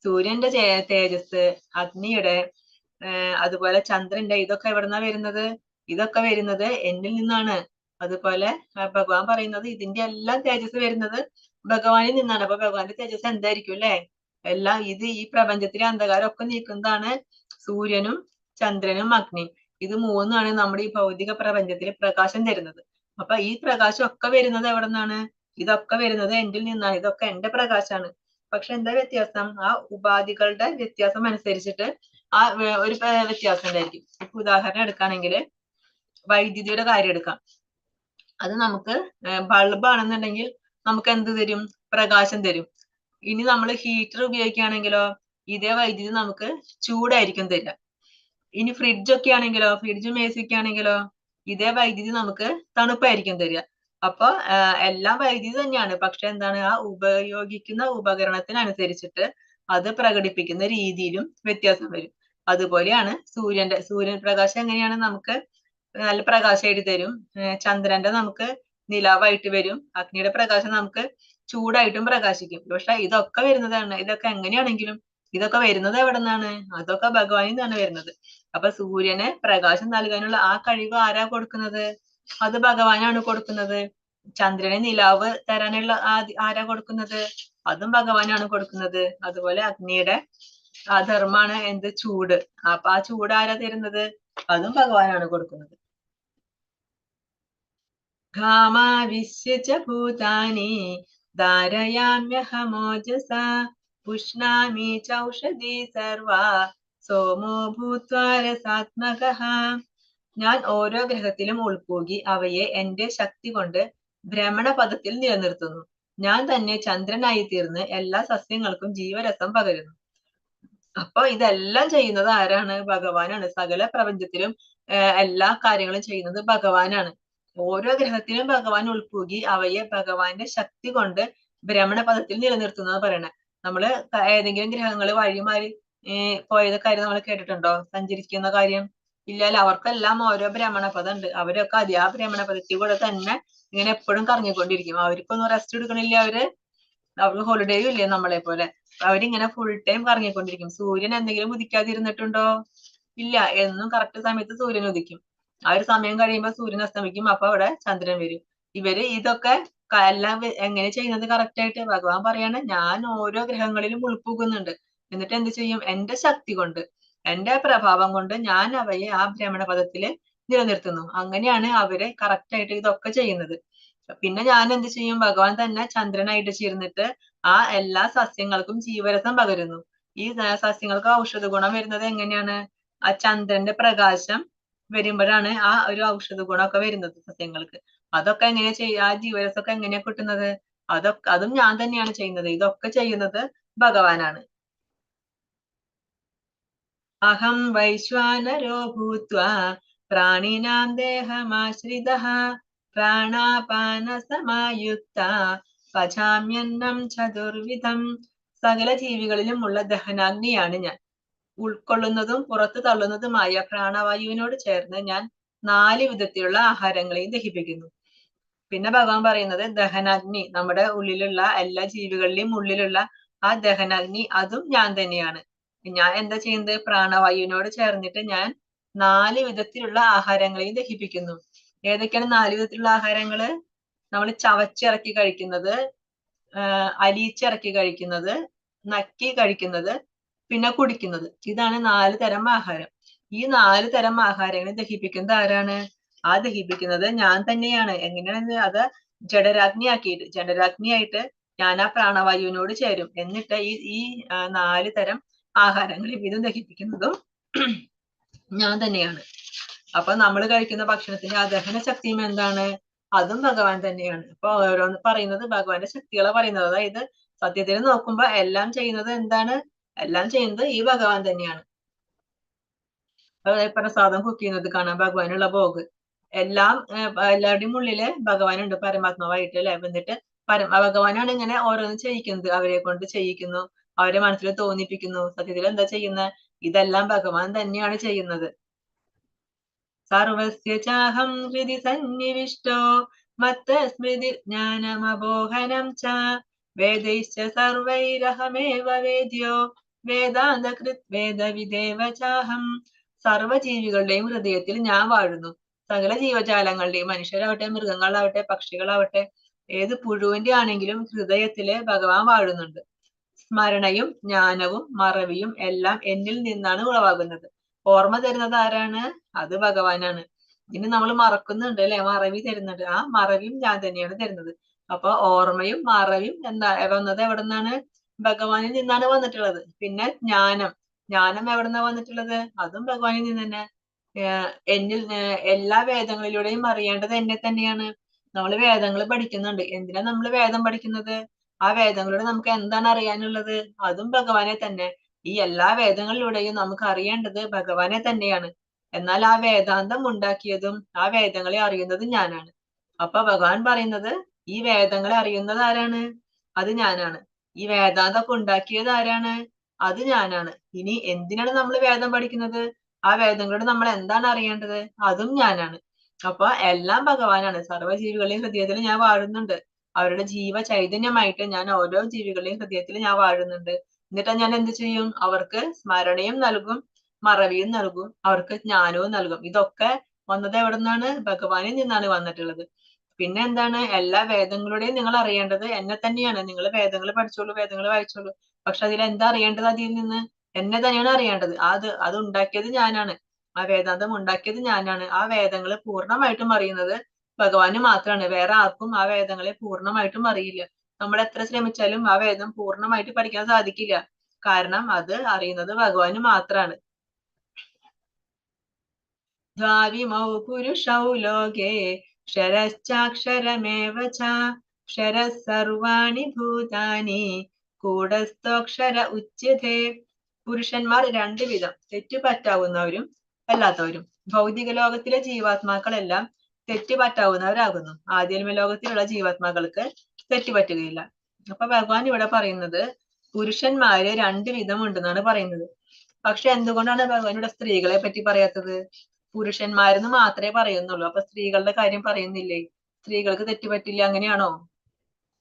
സൂര്യന്റെ തേജസ്, അഗ്നിയുടെ, അതുപോലെ ചന്ദ്രന്റെ, ഇതൊക്കെ എവിടുന്നാ വരുന്നത്? ഇതൊക്കെ വരുന്നത് എന്നിൽ നിന്നാണ്. അതുപോലെ ഭഗവാൻ പറയുന്നത് ഇതിന്റെ എല്ലാം തേജസ് വരുന്നത് ഭഗവാനിൽ നിന്നാണ്. അപ്പൊ ഭഗവാന്റെ തേജസ് എന്തായിരിക്കും അല്ലെ? എല്ലാം ഈ പ്രപഞ്ചത്തിലെ അന്ധകാരം ഒക്കെ നീക്കുന്നതാണ് സൂര്യനും ചന്ദ്രനും അഗ്നിയും. ഇത് മൂന്നാണ് നമ്മുടെ ഈ ഭൗതിക പ്രപഞ്ചത്തിൽ പ്രകാശം തരുന്നത്. അപ്പൊ ഈ പ്രകാശം ഒക്കെ വരുന്നത് എവിടെ നിന്നാണ്? ഇതൊക്കെ വരുന്നത് എന്നിൽ നിന്നാണ്. ഇതൊക്കെ എന്റെ പ്രകാശമാണ്. പക്ഷെ എന്താ വ്യത്യാസം? ആ ഉപാധികളുടെ വ്യത്യാസം അനുസരിച്ചിട്ട് ആ ഒരു വ്യത്യാസം ഉണ്ടായിരിക്കും. ഇപ്പൊ ഉദാഹരണം എടുക്കുകയാണെങ്കിൽ വൈദ്യുതിയുടെ കാര്യം എടുക്കാം. അത് നമുക്ക് ബൾബ് ആണെന്നുണ്ടെങ്കിൽ നമുക്ക് എന്ത് തരും? പ്രകാശം തരും. ഇനി നമ്മൾ ഹീറ്റർ ഉപയോഗിക്കുകയാണെങ്കിലോ ഇതേ വൈദ്യുതി നമുക്ക് ചൂടായിരിക്കും തരിക. ഇനി ഫ്രിഡ്ജ് ഒക്കെ ആണെങ്കിലോ, ഫ്രിഡ്ജും എ സി ഒക്കെ ആണെങ്കിലോ ഇതേ വൈദ്യുതി നമുക്ക് തണുപ്പായിരിക്കും തരിക. അപ്പൊ എല്ലാം വൈദ്യുതി തന്നെയാണ്. പക്ഷെ എന്താണ്? ആ ഉപയോഗിക്കുന്ന ഉപകരണത്തിനനുസരിച്ചിട്ട് അത് പ്രകടിപ്പിക്കുന്ന രീതിയിലും വ്യത്യാസം വരും. അതുപോലെയാണ് സൂര്യൻ പ്രകാശം എങ്ങനെയാണ്? നമുക്ക് നല്ല പ്രകാശമായിട്ട് തരും. ചന്ദ്രന്റെ നമുക്ക് നിലാവായിട്ട് വരും. അഗ്നിയുടെ പ്രകാശം നമുക്ക് ചൂടായിട്ടും പ്രകാശിക്കും. പക്ഷെ ഇതൊക്കെ വരുന്നതാണ്, ഇതൊക്കെ എങ്ങനെയാണെങ്കിലും ഇതൊക്കെ വരുന്നത് എവിടെ നിന്നാണ്? അതൊക്കെ ഭഗവാനിൽ നിന്നാണ് വരുന്നത്. അപ്പൊ സൂര്യന് പ്രകാശം നൽകാനുള്ള ആ കഴിവ് ആരാ കൊടുക്കുന്നത്? അത് ഭഗവാനാണ് കൊടുക്കുന്നത്. ചന്ദ്രന് നിലാവ് തരാനുള്ള ആരാ കൊടുക്കുന്നത്? അതും ഭഗവാനാണ് കൊടുക്കുന്നത്. അതുപോലെ അഗ്നിയുടെ ആ ധർമ്മാണ് എന്ത്? ചൂട്. അപ്പൊ ആ ചൂട് ആരാ തരുന്നത്? അതും ഭഗവാനാണ് കൊടുക്കുന്നത്. ഘാമാവിശ്യ ച ഭൂതാനി ധാരയാമ്യഹമോജസാ പുഷ്ണാമി ചൗഷധി സർവാ സോമോ ഭൂത്വാ രസാത്മകഃ. ഞാൻ ഓരോ ഗ്രഹത്തിലും ഉൾപോകി അവയെ എന്റെ ശക്തി കൊണ്ട് ഭ്രമണപഥത്തിൽ നിലനിർത്തുന്നു. ഞാൻ തന്നെ ചന്ദ്രനായി തീർന്ന് എല്ലാ സസ്യങ്ങൾക്കും ജീവരസം പകരുന്നു. അപ്പൊ ഇതെല്ലാം ചെയ്യുന്നത് ആരാണ്? ഭഗവാനാണ്. സകല പ്രപഞ്ചത്തിലും എല്ലാ കാര്യങ്ങളും ചെയ്യുന്നത് ഭഗവാനാണ്. ഓരോ ഗ്രഹത്തിലും ഭഗവാൻ ഉൾപോകി അവയെ ഭഗവാന്റെ ശക്തി കൊണ്ട് ഭ്രമണപഥത്തിൽ നിലനിർത്തുന്നത് പറയണേ. നമ്മള് ഏതെങ്കിലും ഗ്രഹങ്ങൾ വഴിമാറി പോയത് കാര്യം നമ്മൾ കേട്ടിട്ടുണ്ടോ? സഞ്ചരിക്കുന്ന കാര്യം ഇല്ലാലോ. അവർക്കെല്ലാം ഓരോ ഭ്രമണപഥം ഉണ്ട്. അവരൊക്കെ ആ ഭ്രമണപഥത്തിൽ കൂടെ തന്നെ ഇങ്ങനെ എപ്പോഴും കറങ്ങിക്കൊണ്ടിരിക്കും. അവർക്കൊന്നും റെസ്റ്റ് എടുക്കണില്ല. അവർക്ക് ഹോളിഡേയും ഇല്ലേ നമ്മളെ പോലെ. അവരിങ്ങനെ ഫുൾ ടൈം കറങ്ങിക്കൊണ്ടിരിക്കും. സൂര്യൻ എന്തെങ്കിലും ഉദിക്കാതിരുന്നിട്ടുണ്ടോ? ഇല്ല. എന്നും കറക്റ്റ് സമയത്ത് സൂര്യൻ ഉദിക്കും. ആ ഒരു സമയം കഴിയുമ്പോൾ സൂര്യൻ അസ്തമിക്കും. അപ്പൊ അവിടെ ചന്ദ്രൻ വരും. ഇവര് ഇതൊക്കെ എല്ലാം എങ്ങനെ ചെയ്യുന്നത് കറക്റ്റ് ആയിട്ട്? ഭഗവാൻ പറയാണ്, ഞാൻ ഓരോ ഗ്രഹങ്ങളിലും ഉൾപ്പോകുന്നുണ്ട്. എന്നിട്ട് എന്ത് ചെയ്യും? എന്റെ ശക്തി കൊണ്ട്, എന്റെ പ്രഭാവം കൊണ്ട് ഞാൻ അവയെ ആ ഭ്രമണപഥത്തില് നിലനിർത്തുന്നു. അങ്ങനെയാണ് അവര് കറക്റ്റ് ആയിട്ട് ഇതൊക്കെ ചെയ്യുന്നത്. പിന്നെ ഞാൻ എന്ത് ചെയ്യും? ഭഗവാൻ തന്നെ ചന്ദ്രനായിട്ട് ചേർന്നിട്ട് ആ എല്ലാ സസ്യങ്ങൾക്കും ജീവരസം പകരുന്നു. ഈ സസ്യങ്ങൾക്ക് ഔഷധ ഗുണം വരുന്നത് എങ്ങനെയാണ്? ആ ചന്ദ്രന്റെ പ്രകാശം വരുമ്പോഴാണ് ആ ഒരു ഔഷധ ഗുണമൊക്കെ വരുന്നത് സസ്യങ്ങൾക്ക്. അതൊക്കെ എങ്ങനെയാ ആ ജീവരസമൊക്കെ എങ്ങനെയാ കിട്ടുന്നത്? അതും ഞാൻ തന്നെയാണ് ചെയ്യുന്നത്. ഇതൊക്കെ ചെയ്യുന്നത് ഭഗവാനാണ്. അഹം വൈശ്വാനരോ ഭൂത്വാ പ്രാണിനാം ദേഹമാശ്രിതഃ പ്രാണാപാന സമായുക്ത പചാമ്യന്നം ചതുർവിധം. സകല ജീവികളിലും ഉള്ള ദഹനാഗ്നിയാണ് ഞാൻ. ഉൾക്കൊള്ളുന്നതും പുറത്തു തള്ളുന്നതുമായ പ്രാണവായുവിനോട് ചേർന്ന് ഞാൻ 4 വിധത്തിലുള്ള ആഹാരങ്ങളെയും ദഹിപ്പിക്കുന്നു. പിന്നെ ഭഗവാൻ പറയുന്നത് ദഹനാഗ്നി, നമ്മുടെ ഉള്ളിലുള്ള എല്ലാ ജീവികളിലെയും ഉള്ളിലുള്ള ആ ദഹനാഗ്നി, അതും ഞാൻ തന്നെയാണ്. ഞാൻ എന്താ ചെയ്യുന്നത്? പ്രാണവായുവിനോട് ചേർന്നിട്ട് ഞാൻ 4 വിധത്തിലുള്ള ആഹാരങ്ങളെയും ദഹിപ്പിക്കുന്നു. ഏതൊക്കെയാണ് 4 വിധത്തിലുള്ള ആഹാരങ്ങള്? നമ്മൾ ചവച്ചിറക്കി കഴിക്കുന്നത്, അലിയിച്ചിറക്കി കഴിക്കുന്നത്, നക്കി കഴിക്കുന്നത്, പിന്നെ കുടിക്കുന്നത്. ഇതാണ് 4 തരം ആഹാരം. ഈ 4 തരം ആഹാരങ്ങളെ ദഹിപ്പിക്കുന്നത് ആരാണ്? ആ ദഹിപ്പിക്കുന്നത് ഞാൻ തന്നെയാണ്. എങ്ങനെയാണ്? അത് ജഡരാഗ്നിയായിട്ട് ഞാൻ ആ പ്രാണവായുവിനോട് ചേരും. എന്നിട്ട് ഈ 4 തരം ആഹാരങ്ങളും ഇതും ദഹിപ്പിക്കുന്നതും ഞാൻ തന്നെയാണ്. അപ്പൊ നമ്മൾ കഴിക്കുന്ന ഭക്ഷണത്തിന്റെ ആ ദഹന ശക്തിയും എന്താണ്? അതും ഭഗവാൻ തന്നെയാണ്. അപ്പൊ ഓരോന്ന് പറയുന്നത് ഭഗവാന്റെ ശക്തികളെ പറയുന്നത്. അതായത് സത്യത്തിൽ നോക്കുമ്പോ എല്ലാം ചെയ്യുന്നത് എന്താണ്? എല്ലാം ചെയ്യുന്നത് ഈ ഭഗവാൻ തന്നെയാണ്. അതായത് പ്രസാദം കുക്ക് ചെയ്യുന്നത് കാണാം, ഭഗവാനുള്ള ഭോഗ്. എല്ലാവരുടെയും ഉള്ളില് ഭഗവാനുണ്ട് പരമാത്മാവായിട്ട് അല്ലെ. എന്നിട്ട് ഭഗവാനാണ് ഇങ്ങനെ ഓരോന്ന് ചെയ്യിക്കുന്നത്. അവരെ കൊണ്ട് ചെയ്യിക്കുന്നു, അവരെ മനസ്സിൽ തോന്നിപ്പിക്കുന്നു. സത്യത്തിൽ എന്താ ചെയ്യുന്നത്? ഇതെല്ലാം ഭഗവാൻ തന്നെയാണ് ചെയ്യുന്നത്. സർവസ്യ ചാഹം ഹൃദി സന്നിവിഷ്ടോ മത്തസ്മൃതി ജ്ഞാനമബോഹനം ച വേദൈശ്ച സർവൈരഹമേവ വേദ്യോ വേദാന്തകൃത് വേദവിദേവ ചാഹം. സർവജീവികളുടെയും ഹൃദയത്തിൽ ഞാൻ വാഴുന്നു. സകല ജീവജാലങ്ങളുടെയും, മനുഷ്യരാവട്ടെ, മൃഗങ്ങളാവട്ടെ, പക്ഷികളാവട്ടെ, ഏത് പുഴുവിന്റെ ആണെങ്കിലും ഹൃദയത്തില് ഭഗവാൻ വാഴുന്നുണ്ട്. സ്മരണയും ജ്ഞാനവും മറവിയും എല്ലാം എന്നിൽ നിന്നാണ് ഉളവാകുന്നത്. ഓർമ്മ തരുന്നത് ആരാണ്? അത് ഭഗവാനാണ്. ഇനി നമ്മൾ മറക്കുന്നുണ്ട് അല്ലെ, മറവി തരുന്നുണ്ട്. ആ മറവിയും ഞാൻ തന്നെയാണ് തരുന്നത്. അപ്പൊ ഓർമ്മയും മറവിയും വന്നത് എവിടെ നിന്നാണ്? ഭഗവാനിൽ നിന്നാണ് വന്നിട്ടുള്ളത്. പിന്നെ ജ്ഞാനം എവിടുന്നാ വന്നിട്ടുള്ളത്? അതും ഭഗവാനിൽ നിന്ന് തന്നെ. എല്ലാ വേദങ്ങളിലൂടെയും അറിയേണ്ടത് എന്നെ തന്നെയാണ്. നമ്മൾ വേദങ്ങൾ പഠിക്കുന്നുണ്ട്. എന്തിനാ നമ്മൾ വേദം പഠിക്കുന്നത്? ആ വേദങ്ങളിലൂടെ നമുക്ക് എന്താണ് അറിയാനുള്ളത്? അതും ഭഗവാനെ തന്നെ. ഈ എല്ലാ വേദങ്ങളിലൂടെയും നമുക്ക് അറിയേണ്ടത് ഭഗവാനെ തന്നെയാണ്. എന്നാൽ ആ വേദാന്തം ഉണ്ടാക്കിയതും ആ വേദങ്ങളെ അറിയുന്നതും ഞാനാണ്. അപ്പൊ ഭഗവാൻ പറയുന്നത് ഈ വേദങ്ങളെ അറിയുന്നത് ആരാണ്? അത് ഞാനാണ്. ഈ വേദാന്തമൊക്കെ ഉണ്ടാക്കിയത് ആരാണ്? അത് ഞാനാണ്. ഇനി എന്തിനാണ് നമ്മൾ വേദം പഠിക്കുന്നത്? ആ വേദങ്ങളോട് നമ്മൾ എന്താണ് അറിയേണ്ടത്? അതും ഞാനാണ്. അപ്പൊ എല്ലാം ഭഗവാനാണ്. സർവ്വജീവികളുടെയും ഹൃദയത്തിൽ ഞാൻ വാഴുന്നുണ്ട്. അവരുടെ ജീവ ചൈതന്യമായിട്ട് ഞാൻ ഓരോ ജീവികളുടെയും ഹൃദയത്തിൽ ഞാൻ വാഴുന്നുണ്ട്. എന്നിട്ട് ഞാൻ എന്ത് ചെയ്യും? അവർക്ക് സ്മരണയും നൽകും, മറവിയും നൽകും, അവർക്ക് ജ്ഞാനവും നൽകും. ഇതൊക്കെ വന്നത് എവിടെ നിന്നാണ്? ഭഗവാനിൽ നിന്നാണ് വന്നിട്ടുള്ളത്. പിന്നെ എന്താണ്? എല്ലാ വേദങ്ങളുടെയും നിങ്ങൾ അറിയേണ്ടത് എന്നെ തന്നെയാണ്. നിങ്ങൾ വേദങ്ങൾ പഠിച്ചോളൂ, വേദങ്ങൾ വായിച്ചോളൂ. പക്ഷെ അതിൽ എന്താ അറിയേണ്ടത്? അതിൽ നിന്ന് എന്നെ തന്നെയാണ് അറിയേണ്ടത്. അത് ഉണ്ടാക്കിയത് ഞാനാണ്. ആ വേദാന്തം ഉണ്ടാക്കിയത് ഞാനാണ്. ആ വേദങ്ങൾ പൂർണ്ണമായിട്ടും അറിയുന്നത് ഭഗവാന് മാത്രമാണ്. വേറെ ആർക്കും ആ വേദങ്ങളെ പൂർണ്ണമായിട്ടും അറിയില്ല. നമ്മൾ എത്ര ശ്രമിച്ചാലും ആ വേദം പൂർണ്ണമായിട്ട് പഠിക്കാൻ സാധിക്കില്ല. കാരണം അത് അറിയുന്നത് ഭഗവാന് മാത്രാണ്. ദ്വാവിമൗ പുരുഷൗ ലോകേ ക്ഷരശ്ചാക്ഷരമേവ ച ക്ഷരഃ സർവാണി ഭൂതാനി കൂടസ്ഥോക്ഷര ഉച്യതേ. പുരുഷന്മാർ 2 വിധം, തെറ്റുപറ്റാവുന്നവരും അല്ലാത്തവരും. ഭൗതിക ലോകത്തിലെ ജീവാത്മാക്കളെല്ലാം തെറ്റുപറ്റാവുന്നവരാകുന്നു. ആധ്യാത്മിക ലോകത്തിലുള്ള ജീവാത്മാക്കൾക്ക് തെറ്റുപറ്റുകയില്ല. അപ്പൊ ഭഗവാൻ ഇവിടെ പറയുന്നത് പുരുഷന്മാര് 2 വിധം ഉണ്ടെന്നാണ് പറയുന്നത്. പക്ഷെ എന്തുകൊണ്ടാണ് ഭഗവാൻ ഇവിടെ സ്ത്രീകളെ പറ്റി പറയാത്തത്? പുരുഷന്മാരെന്ന് മാത്രമേ പറയുന്നുള്ളൂ. അപ്പൊ സ്ത്രീകളുടെ കാര്യം പറയുന്നില്ലേ? സ്ത്രീകൾക്ക് തെറ്റുപറ്റില്ല, അങ്ങനെയാണോ?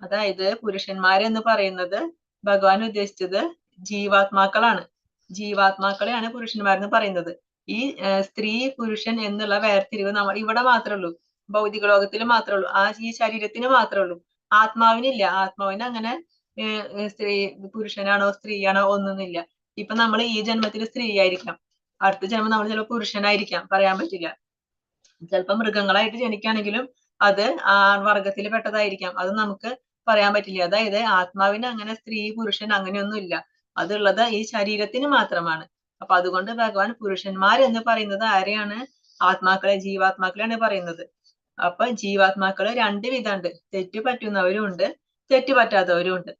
അതായത് പുരുഷന്മാരെന്ന് പറയുന്നത് ഭഗവാൻ ഉദ്ദേശിച്ചത് ജീവാത്മാക്കളാണ്. ജീവാത്മാക്കളെയാണ് പുരുഷന്മാരെന്ന് പറയുന്നത്. ഈ സ്ത്രീ പുരുഷൻ എന്നുള്ള വേർതിരിവ് നമ്മൾ ഇവിടെ മാത്രമേ ഉള്ളൂ. ഭൗതിക ലോകത്തിൽ മാത്രമേ ഉള്ളൂ. ഈ ശരീരത്തിന് മാത്രമേ ഉള്ളൂ. ആത്മാവിനില്ല. ആത്മാവിന് അങ്ങനെ പുരുഷനാണോ സ്ത്രീയാണോ ഒന്നുമില്ല. ഇപ്പൊ നമ്മൾ ഈ ജന്മത്തിൽ സ്ത്രീ ആയിരിക്കാം, അടുത്ത ജന്മം നമ്മൾ ചിലപ്പോൾ പുരുഷനായിരിക്കാം, പറയാൻ പറ്റില്ല. ചിലപ്പോൾ മൃഗങ്ങളായിട്ട് ജനിക്കുകയാണെങ്കിലും അത് വർഗത്തിൽ പെട്ടതായിരിക്കാം, അത് നമുക്ക് പറയാൻ പറ്റില്ല. അതായത് ആത്മാവിന് അങ്ങനെ സ്ത്രീ പുരുഷൻ അങ്ങനെയൊന്നും ഇല്ല. അതുള്ളത് ഈ ശരീരത്തിന് മാത്രമാണ്. അപ്പൊ അതുകൊണ്ട് ഭഗവാൻ പുരുഷന്മാർ എന്ന് പറയുന്നത് ആരെയാണ്? ആത്മാക്കളെ, ജീവാത്മാക്കളെയാണ് പറയുന്നത്. അപ്പൊ ജീവാത്മാക്കള് 2 വിധമുണ്ട്. തെറ്റു പറ്റുന്നവരും ഉണ്ട്, തെറ്റുപറ്റാത്തവരും ഉണ്ട്.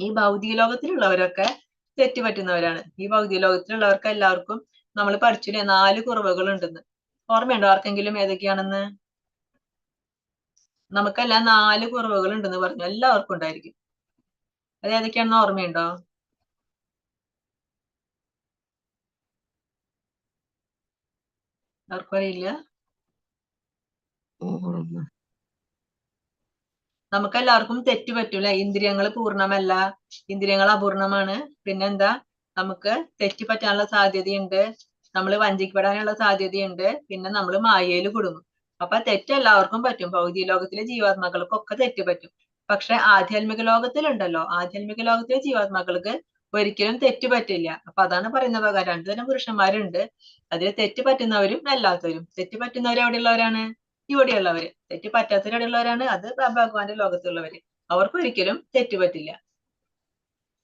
ഈ ഭൗതിക ലോകത്തിലുള്ളവരൊക്കെ തെറ്റുപറ്റുന്നവരാണ്. ഈ ഭൗതിക ലോകത്തിലുള്ളവർക്ക് എല്ലാവർക്കും നമ്മൾ പഠിച്ചില്ലേ 4 കുറവുകൾ ഉണ്ടെന്ന്. ഓർമ്മയുണ്ടോ ആർക്കെങ്കിലും ഏതൊക്കെയാണെന്ന്? നമുക്കെല്ലാം 4 കുറവുകൾ ഉണ്ടെന്ന് പറഞ്ഞു. എല്ലാവർക്കും ഉണ്ടായിരിക്കും. അത് ഏതൊക്കെയാണെന്ന് ഓർമ്മയുണ്ടോ? ആർക്കും അറിയില്ല? നമുക്കെല്ലാവർക്കും തെറ്റ് പറ്റൂല. ഇന്ദ്രിയങ്ങൾ പൂർണ്ണമല്ല, ഇന്ദ്രിയങ്ങൾ അപൂർണമാണ്. പിന്നെന്താ, നമുക്ക് തെറ്റ് പറ്റാനുള്ള സാധ്യതയുണ്ട്, നമ്മൾ വഞ്ചിക്കപ്പെടാനുള്ള സാധ്യതയുണ്ട്, പിന്നെ നമ്മൾ മായയിൽ കുടുങ്ങും. അപ്പൊ തെറ്റ് എല്ലാവർക്കും പറ്റും. ഭൗതിക ലോകത്തിലെ ജീവാത്മാക്കൾക്കൊക്കെ തെറ്റ് പറ്റും. പക്ഷെ ആധ്യാത്മിക ലോകത്തിലുണ്ടല്ലോ, ആധ്യാത്മിക ലോകത്തിലെ ജീവാത്മാക്കൾക്ക് ഒരിക്കലും തെറ്റ് പറ്റില്ല. അപ്പൊ അതാണ് പറയുന്ന പ്രകാരം 2 തരം പുരുഷന്മാരുണ്ട്. അതിൽ തെറ്റ് പറ്റുന്നവരും അല്ലാത്തവരും. തെറ്റ് പറ്റുന്നവർ എവിടെയുള്ളവരാണ്? ഇവിടെയുള്ളവര്. തെറ്റ് പറ്റാത്തവർ എവിടെയുള്ളവരാണ്? അത് ഭഗവാന്റെ ലോകത്തുള്ളവര്. അവർക്ക് ഒരിക്കലും തെറ്റ് പറ്റില്ല.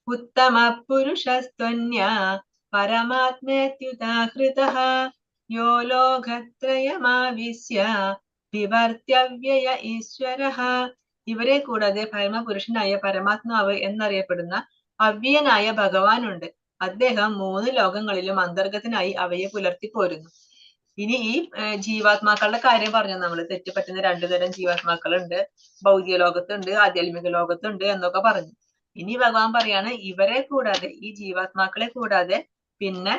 ഉത്തമ പുരുഷസ്ത്വന്യ പരമാത്മേത്യുദാഹൃതഃ യോ ലോകത്രയമാവിശ്യ വിവർത്യവ്യയ ഈശ്വരഃ. ഇവരെ കൂടാതെ പരമപുരുഷനായ പരമാത്മാവ് എന്നറിയപ്പെടുന്ന അവ്യയനായ ഭഗവാനുണ്ട്. അദ്ദേഹം 3 ലോകങ്ങളിലും അന്തർഗതനായി അവയെ പുലർത്തി പോരുന്നു. ഇനി ഈ ജീവാത്മാക്കളുടെ കാര്യം പറഞ്ഞു. നമ്മൾ തെറ്റുപറ്റുന്ന 2 തരം ജീവാത്മാക്കളുണ്ട്, ഭൗതിക ലോകത്തുണ്ട്, ആധ്യാത്മിക ലോകത്തുണ്ട് എന്നൊക്കെ പറഞ്ഞു. ഇനി ഭഗവാൻ പറയാണ്, ഇവരെ കൂടാതെ, ഈ ജീവാത്മാക്കളെ കൂടാതെ പിന്നെ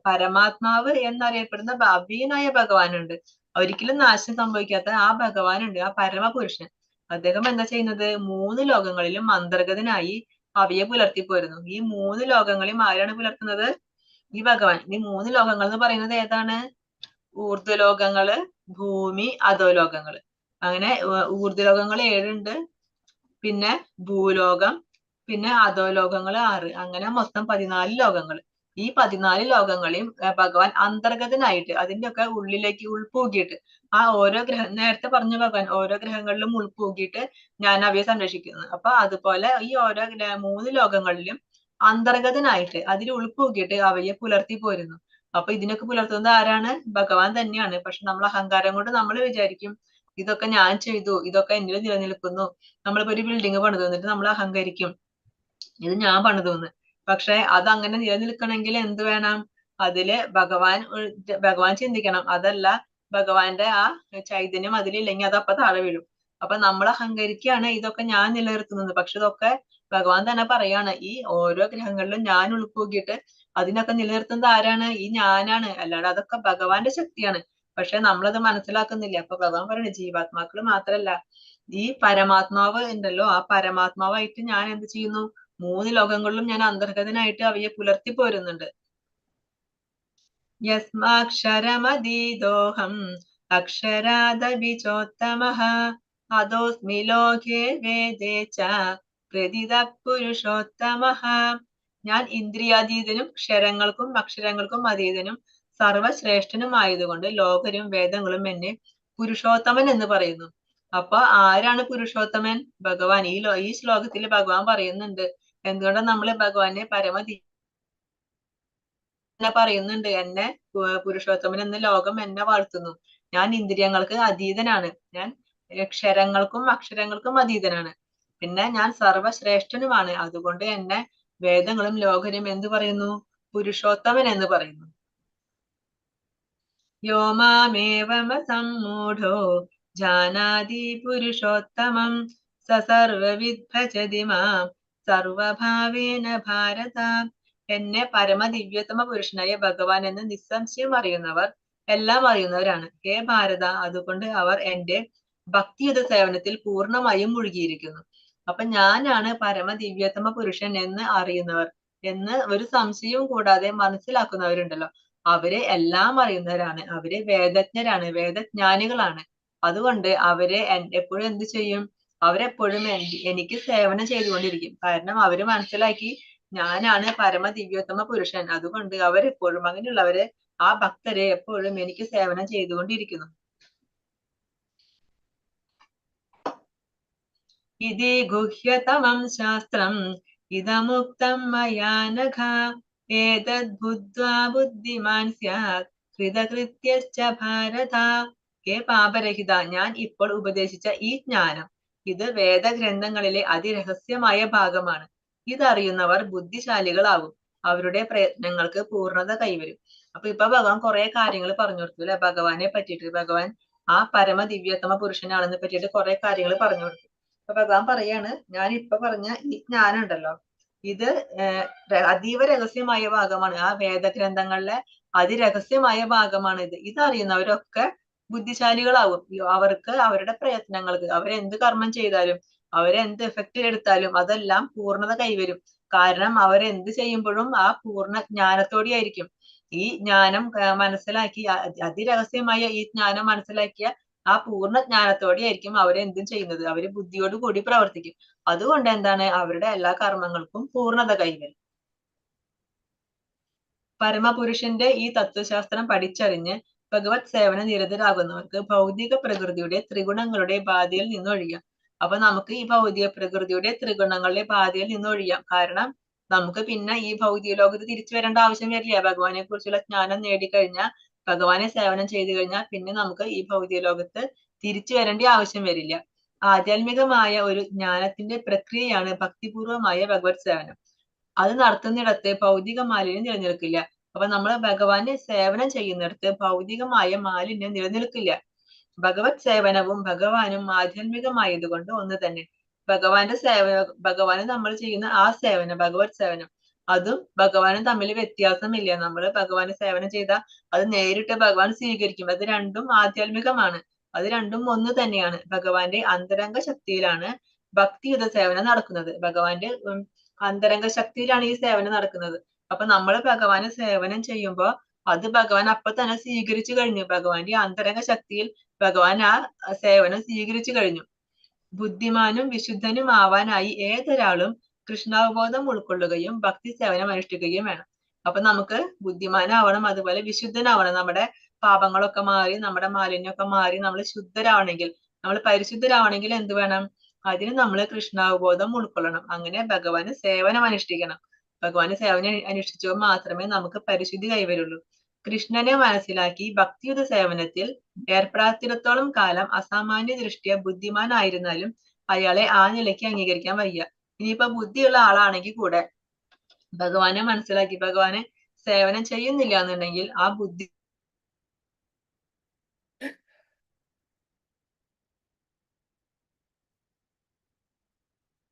പരമാത്മാവ് എന്നറിയപ്പെടുന്ന അവ്യയനായ ഭഗവാനുണ്ട്. ഒരിക്കലും നാശം സംഭവിക്കാത്ത ആ ഭഗവാനുണ്ട്, ആ പരമപുരുഷൻ. അദ്ദേഹം എന്താ ചെയ്യുന്നത്? 3 ലോകങ്ങളിലും അന്തർഗതനായി അവയെ പുലർത്തി പോരുന്നു. ഈ 3 ലോകങ്ങളെയും ആരാണ് പുലർത്തുന്നത്? ഈ ഭഗവാൻ. ഈ 3 ലോകങ്ങൾ എന്ന് പറയുന്നത് ഏതാണ്? ഊർധ്വലോകങ്ങള്, ഭൂമി, അധോലോകങ്ങള്. അങ്ങനെ ഊർധ്വലോകങ്ങൾ 7 ഉണ്ട്, പിന്നെ ഭൂലോകം, പിന്നെ അധോലോകങ്ങൾ 6. അങ്ങനെ മൊത്തം 14 ലോകങ്ങൾ. ഈ 14 ലോകങ്ങളെയും ഭഗവാൻ അന്തർഗതനായിട്ട്, അതിന്റെ ഒക്കെ ഉള്ളിലേക്ക് ഉൾപ്പൂകിയിട്ട്, ആ ഓരോ നേരത്തെ പറഞ്ഞ ഭഗവാൻ ഓരോ ഗ്രഹങ്ങളിലും ഉൾപ്പൂകിയിട്ട് ഞാൻ അവയെ സംരക്ഷിക്കുന്നു. അപ്പൊ അതുപോലെ ഈ ഓരോ 3 ലോകങ്ങളിലും അന്തർഗതനായിട്ട് അതിൽ ഉൾപ്പൂകിയിട്ട് അവയെ പുലർത്തി പോരുന്നു. അപ്പൊ ഇതിനൊക്കെ പുലർത്തുന്നത് ആരാണ്? ഭഗവാൻ തന്നെയാണ്. പക്ഷെ നമ്മൾ അഹങ്കാരം കൊണ്ട് നമ്മൾ വിചാരിക്കും ഇതൊക്കെ ഞാൻ ചെയ്തു, ഇതൊക്കെ എന്നിൽ നിലനിൽക്കുന്നു. നമ്മളിപ്പോ ഒരു ബിൽഡിംഗ് പണിതു എന്നിട്ട് നമ്മൾ അഹങ്കരിക്കും, ഇത് ഞാൻ പണിതുന്ന്. പക്ഷെ അതങ്ങനെ നിലനിൽക്കണമെങ്കിൽ എന്ത് വേണം? അതില് ഭഗവാൻ ചിന്തിക്കണം. അതല്ല, ഭഗവാന്റെ ആ ചൈതന്യം അതിലില്ലെങ്കിൽ അത് അപ്പൊ താഴെ വീഴും. അപ്പൊ നമ്മൾ അഹങ്കരിക്കുകയാണ് ഇതൊക്കെ ഞാൻ നിലനിർത്തുന്നത്. പക്ഷെ ഇതൊക്കെ ഭഗവാൻ തന്നെ പറയാണ്, ഈ ഓരോ ഗ്രഹങ്ങളിലും ഞാൻ ഉൾപ്പൂകിയിട്ട് അതിനൊക്കെ നിലനിർത്തുന്നത് ആരാണ്? ഈ ഞാനാണ്. അല്ലാതെ അതൊക്കെ ഭഗവാന്റെ ശക്തിയാണ്. പക്ഷെ നമ്മളത് മനസ്സിലാക്കുന്നില്ല. അപ്പൊ ഭഗവാൻ പറയുന്നത് ജീവാത്മാക്കള് മാത്രല്ല, ഈ പരമാത്മാവ് ഉണ്ടല്ലോ, ആ പരമാത്മാവായിട്ട് ഞാൻ എന്ത് ചെയ്യുന്നു? 3 ലോകങ്ങളിലും ഞാൻ അന്തർഗതനായിട്ട് അവയെ പുലർത്തി പോരുന്നുണ്ട്. യസ്മാക്ഷരമതീതോഹം അക്ഷരാദപിചോത്തമഃ അദോസ്മി ലോകേ വേദേ ച പ്രതിത പുരുഷോത്തമഃ. ഞാൻ ഇന്ദ്രിയാതീതനും ക്ഷരങ്ങൾക്കും അക്ഷരങ്ങൾക്കും അതീതനും സർവശ്രേഷ്ഠനുമായതുകൊണ്ട് ലോകരും വേദങ്ങളും എന്നെ പുരുഷോത്തമൻ എന്ന് പറയുന്നു. അപ്പൊ ആരാണ് പുരുഷോത്തമൻ? ഭഗവാൻ. ഈ ശ്ലോകത്തിൽ ഭഗവാൻ പറയുന്നുണ്ട് എന്തുകൊണ്ടാണ് നമ്മള് ഭഗവാനെ പറയുന്നുണ്ട്, എന്നെ പുരുഷോത്തമൻ എന്ന് ലോകം എന്നെ വാഴ്ത്തുന്നു. ഞാൻ ഇന്ദ്രിയങ്ങൾക്ക് അതീതനാണ്, ഞാൻ ക്ഷരങ്ങൾക്കും അക്ഷരങ്ങൾക്കും അതീതനാണ്, പിന്നെ ഞാൻ സർവശ്രേഷ്ഠനുമാണ്. അതുകൊണ്ട് എന്നെ വേദങ്ങളും ലോകരും എന്ത് പറയുന്നു? പുരുഷോത്തമൻ എന്ന് പറയുന്നു. യോ മാമേവമസമ്മൂഢോ ജാനാതി പുരുഷോത്തമം സ സർവവിദ് ഭജതി മാം സർവഭാവേന ഭാരത. എന്നെ പരമദിവ്യോത്തമ പുരുഷനായ ഭഗവാൻ എന്ന് നിസ്സംശയം അറിയുന്നവർ എല്ലാം അറിയുന്നവരാണ്. ഹേ ഭാരത, അതുകൊണ്ട് അവർ എന്റെ ഭക്തിയുത സേവനത്തിൽ പൂർണ്ണമായും മുഴുകിയിരിക്കുന്നു. അപ്പൊ ഞാനാണ് പരമദിവ്യോത്തമ പുരുഷൻ എന്ന് അറിയുന്നവർ, എന്ന് ഒരു സംശയവും കൂടാതെ മനസ്സിലാക്കുന്നവരുണ്ടല്ലോ, അവരെ എല്ലാം അറിയുന്നവരാണ്. അവര് വേദജ്ഞരാണ്, വേദജ്ഞാനികളാണ്. അതുകൊണ്ട് അവരെ എപ്പോഴും എന്ത് ചെയ്യും? അവരെപ്പോഴും എനിക്ക് സേവനം ചെയ്തുകൊണ്ടിരിക്കും. കാരണം അവര് മനസ്സിലാക്കി ഞാനാണ് പരമദിവ്യോത്തമ പുരുഷൻ. അതുകൊണ്ട് അവരെപ്പോഴും, അങ്ങനെയുള്ളവര്, ആ ഭക്തരെ എപ്പോഴും എനിക്ക് സേവനം ചെയ്തുകൊണ്ടിരിക്കുന്നു. ഇതി ഗുഹ്യതമം ശാസ്ത്രം ഇദമുക്തം മയാ നഘ ഏതദ് ബുദ്ധ്വാ ബുദ്ധിമാൻ സ്യാത് കൃതകൃത്യശ്ച ഭാരത. ഹേ പാപരഹിത, ഞാൻ ഇപ്പോൾ ഉപദേശിച്ച ഈ ജ്ഞാനം ഇത് വേദഗ്രന്ഥങ്ങളിലെ അതിരഹസ്യമായ ഭാഗമാണ്. ഇതറിയുന്നവർ ബുദ്ധിശാലികളാകും. അവരുടെ പ്രയത്നങ്ങൾക്ക് പൂർണ്ണത കൈവരും. അപ്പൊ ഇപ്പൊ ഭഗവാൻ കുറെ കാര്യങ്ങൾ പറഞ്ഞു കൊടുത്തു അല്ലെ, ഭഗവാനെ പറ്റിയിട്ട്. ഭഗവാൻ ആ പരമ ദിവ്യോത്തമ പുരുഷനാണെന്ന് പറ്റിയിട്ട് കുറെ കാര്യങ്ങൾ പറഞ്ഞു കൊടുത്തു. അപ്പൊ ഭഗവാൻ പറയാണ്, ഞാൻ ഇപ്പൊ പറഞ്ഞ ഈ ജ്ഞാനം ഉണ്ടല്ലോ, ഇത് അതീവ രഹസ്യമായ ഭാഗമാണ്. ആ വേദഗ്രന്ഥങ്ങളിലെ അതിരഹസ്യമായ ഭാഗമാണ് ഇത്. ഇതറിയുന്നവരൊക്കെ ബുദ്ധിശാലികളാവും. അവർക്ക് അവരുടെ പ്രയത്നങ്ങൾക്ക്, അവരെന്ത് കർമ്മം ചെയ്താലും, അവരെന്ത് എഫക്റ്റ് എടുത്താലും അതെല്ലാം പൂർണ്ണത കൈവരും. കാരണം അവരെന്ത് ചെയ്യുമ്പോഴും ആ പൂർണ്ണ ജ്ഞാനത്തോടെ ആയിരിക്കും. ഈ ജ്ഞാനം മനസ്സിലാക്കി, അതിരഹസ്യമായ ഈ ജ്ഞാനം മനസ്സിലാക്കിയ ആ പൂർണ്ണ ജ്ഞാനത്തോടെ ആയിരിക്കും അവരെന്തും ചെയ്യുന്നത്. അവര് ബുദ്ധിയോട് കൂടി പ്രവർത്തിക്കും. അതുകൊണ്ട് എന്താണ്, അവരുടെ എല്ലാ കർമ്മങ്ങൾക്കും പൂർണ്ണത കൈവരും. പരമപുരുഷന്റെ ഈ തത്വശാസ്ത്രം പഠിച്ചറിഞ്ഞ് ഭഗവത് സേവന നിരതരാകുന്നവർക്ക് ഭൗതിക പ്രകൃതിയുടെ ത്രിഗുണങ്ങളുടെ ബാധയിൽ നിന്നൊഴിയാം. അപ്പൊ നമുക്ക് ഈ ഭൗതിക പ്രകൃതിയുടെ ത്രിഗുണങ്ങളുടെ ബാധയിൽ നിന്നൊഴിയാം. കാരണം നമുക്ക് പിന്നെ ഈ ഭൗതിക ലോകത്ത് തിരിച്ചു വരേണ്ട ആവശ്യം വരില്ല. ഭഗവാനെ കുറിച്ചുള്ള ജ്ഞാനം നേടിക്കഴിഞ്ഞാൽ, ഭഗവാനെ സേവനം ചെയ്തു കഴിഞ്ഞാൽ പിന്നെ നമുക്ക് ഈ ഭൗതിക ലോകത്ത് തിരിച്ചു വരേണ്ട ആവശ്യം വരില്ല. ആധ്യാത്മികമായ ഒരു ജ്ഞാനത്തിന്റെ പ്രക്രിയയാണ് ഭക്തിപൂർവമായ ഭഗവത് സേവനം. അത് നടത്തുന്നിടത്ത് ഭൗതിക മാലിന്യം നിലനിൽക്കില്ല. അപ്പൊ നമ്മൾ ഭഗവാനെ സേവനം ചെയ്യുന്നിടത്ത് ഭൗതികമായ മാലിന്യം നിലനിൽക്കില്ല. ഭഗവത് സേവനവും ഭഗവാനും ആധ്യാത്മികമായത് കൊണ്ട് ഒന്ന് തന്നെ. ഭഗവാന്റെ ഭഗവാന് നമ്മൾ ചെയ്യുന്ന ആ സേവനം, ഭഗവത് സേവനം, അതും ഭഗവാനും തമ്മിൽ വ്യത്യാസമില്ല. നമ്മൾ ഭഗവാന് സേവനം ചെയ്താൽ അത് നേരിട്ട് ഭഗവാൻ സ്വീകരിക്കും. അത് രണ്ടും ആധ്യാത്മികമാണ്. അത് രണ്ടും ഒന്ന് തന്നെയാണ്. ഭഗവാന്റെ അന്തരംഗ ശക്തിയിലാണ് ഭക്തിയുത സേവനം നടക്കുന്നത്. ഭഗവാന്റെ അന്തരംഗ ശക്തിയിലാണ് ഈ സേവനം നടക്കുന്നത്. അപ്പൊ നമ്മൾ ഭഗവാന് സേവനം ചെയ്യുമ്പോ അത് ഭഗവാൻ അപ്പൊ തന്നെ സ്വീകരിച്ചു കഴിഞ്ഞു. ഭഗവാന്റെ അന്തരംഗ ശക്തിയിൽ ഭഗവാൻ ആ സേവനം സ്വീകരിച്ചു കഴിഞ്ഞു. ബുദ്ധിമാനും വിശുദ്ധനും ആവാനായി ഏതൊരാളും കൃഷ്ണാവബോധം ഉൾക്കൊള്ളുകയും ഭക്തി സേവനം അനുഷ്ഠിക്കുകയും വേണം. അപ്പൊ നമുക്ക് ബുദ്ധിമാനാവണം, അതുപോലെ വിശുദ്ധനാവണം. നമ്മുടെ പാപങ്ങളൊക്കെ മാറി, നമ്മുടെ മാലിന്യമൊക്കെ മാറി നമ്മൾ ശുദ്ധരാവണമെങ്കിൽ, നമ്മൾ പരിശുദ്ധരാവണമെങ്കിൽ എന്ത് വേണം? അതിന് നമ്മൾ കൃഷ്ണാവബോധം ഉൾക്കൊള്ളണം. അങ്ങനെ ഭഗവാന് സേവനം അനുഷ്ഠിക്കണം. ഭഗവാന് സേവനം അനുഷ്ഠിച്ചാൽ മാത്രമേ നമുക്ക് പരിശുദ്ധി കൈവരുള്ളൂ. കൃഷ്ണനെ മനസ്സിലാക്കി ഭക്തിയുത സേവനത്തിൽ ഏർപ്പെടാത്തിടത്തോളം കാലം അസാമാന്യ ദൃഷ്ടിയ ബുദ്ധിമാനായിരുന്നാലും അയാളെ ആ നിലയ്ക്ക് അംഗീകരിക്കാൻ വയ്യ. ഇനിയിപ്പോ ബുദ്ധിയുള്ള ആളാണെങ്കിൽ കൂടെ ഭഗവാനെ മനസ്സിലാക്കി ഭഗവാനെ സേവനം ചെയ്യുന്നില്ല എന്നുണ്ടെങ്കിൽ ആ ബുദ്ധി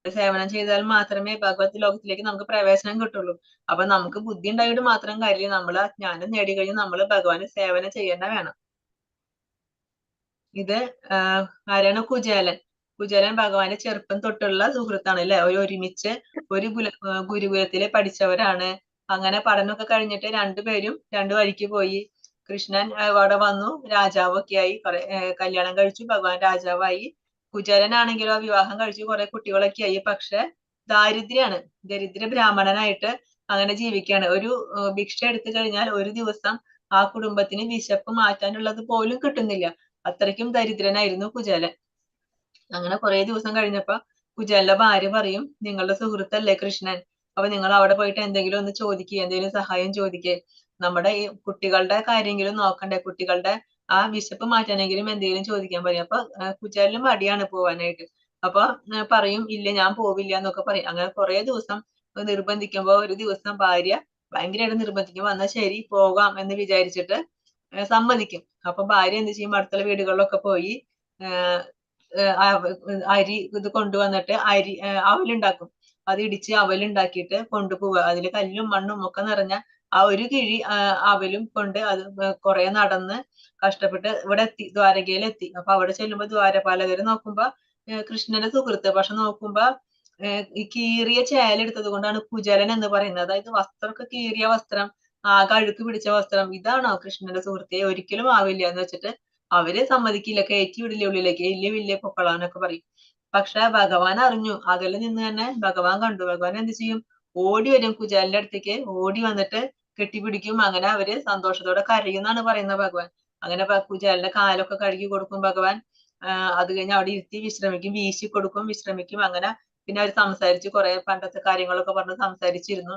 സേവനം ചെയ്താൽ മാത്രമേ ഭഗവത് ലോകത്തിലേക്ക് നമുക്ക് പ്രവേശനം കിട്ടുള്ളൂ. അപ്പൊ നമുക്ക് ബുദ്ധി ഉണ്ടായിട്ട് മാത്രം കാര്യമില്ല. നമ്മൾ ആ ജ്ഞാനം നേടിക്കഴിഞ്ഞ് നമ്മൾ ഭഗവാന് സേവനം ചെയ്യേണ്ട വേണം. ഇത് ആരാണ്? കുചേലൻ. കുചേലൻ ഭഗവാന്റെ ചെറുപ്പം തൊട്ടുള്ള സുഹൃത്താണ് അല്ലെ. ഒരുമിച്ച് ഒരു ഗുരുകുലത്തില് പഠിച്ചവരാണ്. അങ്ങനെ പഠനമൊക്കെ കഴിഞ്ഞിട്ട് രണ്ടുപേരും രണ്ടു വഴിക്ക് പോയി. കൃഷ്ണൻ അവിടെ വന്നു, രാജാവൊക്കെ ആയി, കുറെ കല്യാണം കഴിച്ചു, ഭഗവാൻ രാജാവായി. കുചേലനാണെങ്കിലോ വിവാഹം കഴിച്ചു, കുറെ കുട്ടികളൊക്കെ ആയി. പക്ഷെ ദാരിദ്ര്യാണ്, ദരിദ്ര ബ്രാഹ്മണനായിട്ട് അങ്ങനെ ജീവിക്കുകയാണ്. ഒരു ഭിക്ഷ എടുത്തു കഴിഞ്ഞാൽ ഒരു ദിവസം ആ കുടുംബത്തിന് വിശപ്പ് മാറ്റാനുള്ളത് പോലും കിട്ടുന്നില്ല. അത്രയ്ക്കും ദരിദ്രനായിരുന്നു കുചേലൻ. അങ്ങനെ കുറെ ദിവസം കഴിഞ്ഞപ്പോ കുചേലന്റെ ഭാര്യ പറയും, നിങ്ങളുടെ സുഹൃത്തല്ലേ കൃഷ്ണൻ, അപ്പൊ നിങ്ങൾ അവിടെ പോയിട്ട് എന്തെങ്കിലും ഒന്ന് ചോദിക്കുക, എന്തെങ്കിലും സഹായം ചോദിക്കേ, നമ്മുടെ ഈ കുട്ടികളുടെ കാര്യമെങ്കിലും നോക്കണ്ടേ, കുട്ടികളുടെ ആ വിശപ്പ് മാറ്റാനെങ്കിലും എന്തെങ്കിലും ചോദിക്കാൻ പറയും. അപ്പൊ കുചേലന് മടിയാണ് പോവാനായിട്ട്. അപ്പൊ പറയും, ഇല്ല ഞാൻ പോവില്ല എന്നൊക്കെ പറയും. അങ്ങനെ കുറെ ദിവസം നിർബന്ധിക്കുമ്പോ ഒരു ദിവസം ഭാര്യ ഭയങ്കരമായിട്ട് നിർബന്ധിക്കുമ്പോ എന്നാ ശരി പോകാം എന്ന് വിചാരിച്ചിട്ട് സമ്മതിക്കും. അപ്പൊ ഭാര്യ എന്ത് ചെയ്യും? അടുത്തുള്ള വീടുകളിലൊക്കെ പോയി അരി ഇത് കൊണ്ടുവന്നിട്ട് അവലുണ്ടാക്കും. അത് ഇടിച്ച് അവലുണ്ടാക്കിയിട്ട് കൊണ്ടുപോവുക. അതില് കല്ലും മണ്ണും ഒക്കെ നിറഞ്ഞ ആ ഒരു കിഴി അവലും കൊണ്ട് അത് കുറെ നടന്ന് കഷ്ടപ്പെട്ട് ഇവിടെ എത്തി, ദ്വാരകയിൽ എത്തി. അപ്പൊ അവിടെ ചെല്ലുമ്പോ ദ്വാരപാലകര് നോക്കുമ്പോ കൃഷ്ണന്റെ സുഹൃത്ത്, പക്ഷെ നോക്കുമ്പോ ഈ കീറിയ ചേലെടുത്തത് കൊണ്ടാണ് കുചേലൻ എന്ന് പറയുന്നത്. അതായത് വസ്ത്രമൊക്കെ കീറിയ വസ്ത്രം, ആകെ അഴുക്ക് പിടിച്ച വസ്ത്രം. ഇതാണോ കൃഷ്ണന്റെ സുഹൃത്തെ? ഒരിക്കലും ആവില്ല എന്ന് വെച്ചിട്ട് അവര് സമ്മതിക്കില്ല, കയറ്റി വിടില്ല ഉള്ളിലേക്ക്, ഇല്ല പൊക്കളാന്നൊക്കെ പറയും. പക്ഷെ ഭഗവാൻ അറിഞ്ഞു, അകലെ നിന്ന് തന്നെ ഭഗവാൻ കണ്ടു. ഭഗവാൻ എന്ത് ചെയ്യും? ഓടി വരും കുചേലന്റെ അടുത്തേക്ക്, ഓടി വന്നിട്ട് കെട്ടിപ്പിടിക്കും. അങ്ങനെ അവര് സന്തോഷത്തോടെ കരയുന്നാണ് പറയുന്നത് ഭഗവാൻ. അങ്ങനെ കുചേലന്റെ കാലൊക്കെ കഴുകി കൊടുക്കും ഭഗവാൻ. അത് കഴിഞ്ഞ് അവിടെ ഇരുത്തി വിശ്രമിക്കും, വീശി കൊടുക്കും, വിശ്രമിക്കും. അങ്ങനെ പിന്നെ അവർ സംസാരിച്ച് കുറെ പണ്ടത്തെ കാര്യങ്ങളൊക്കെ പറഞ്ഞ് സംസാരിച്ചിരുന്നു.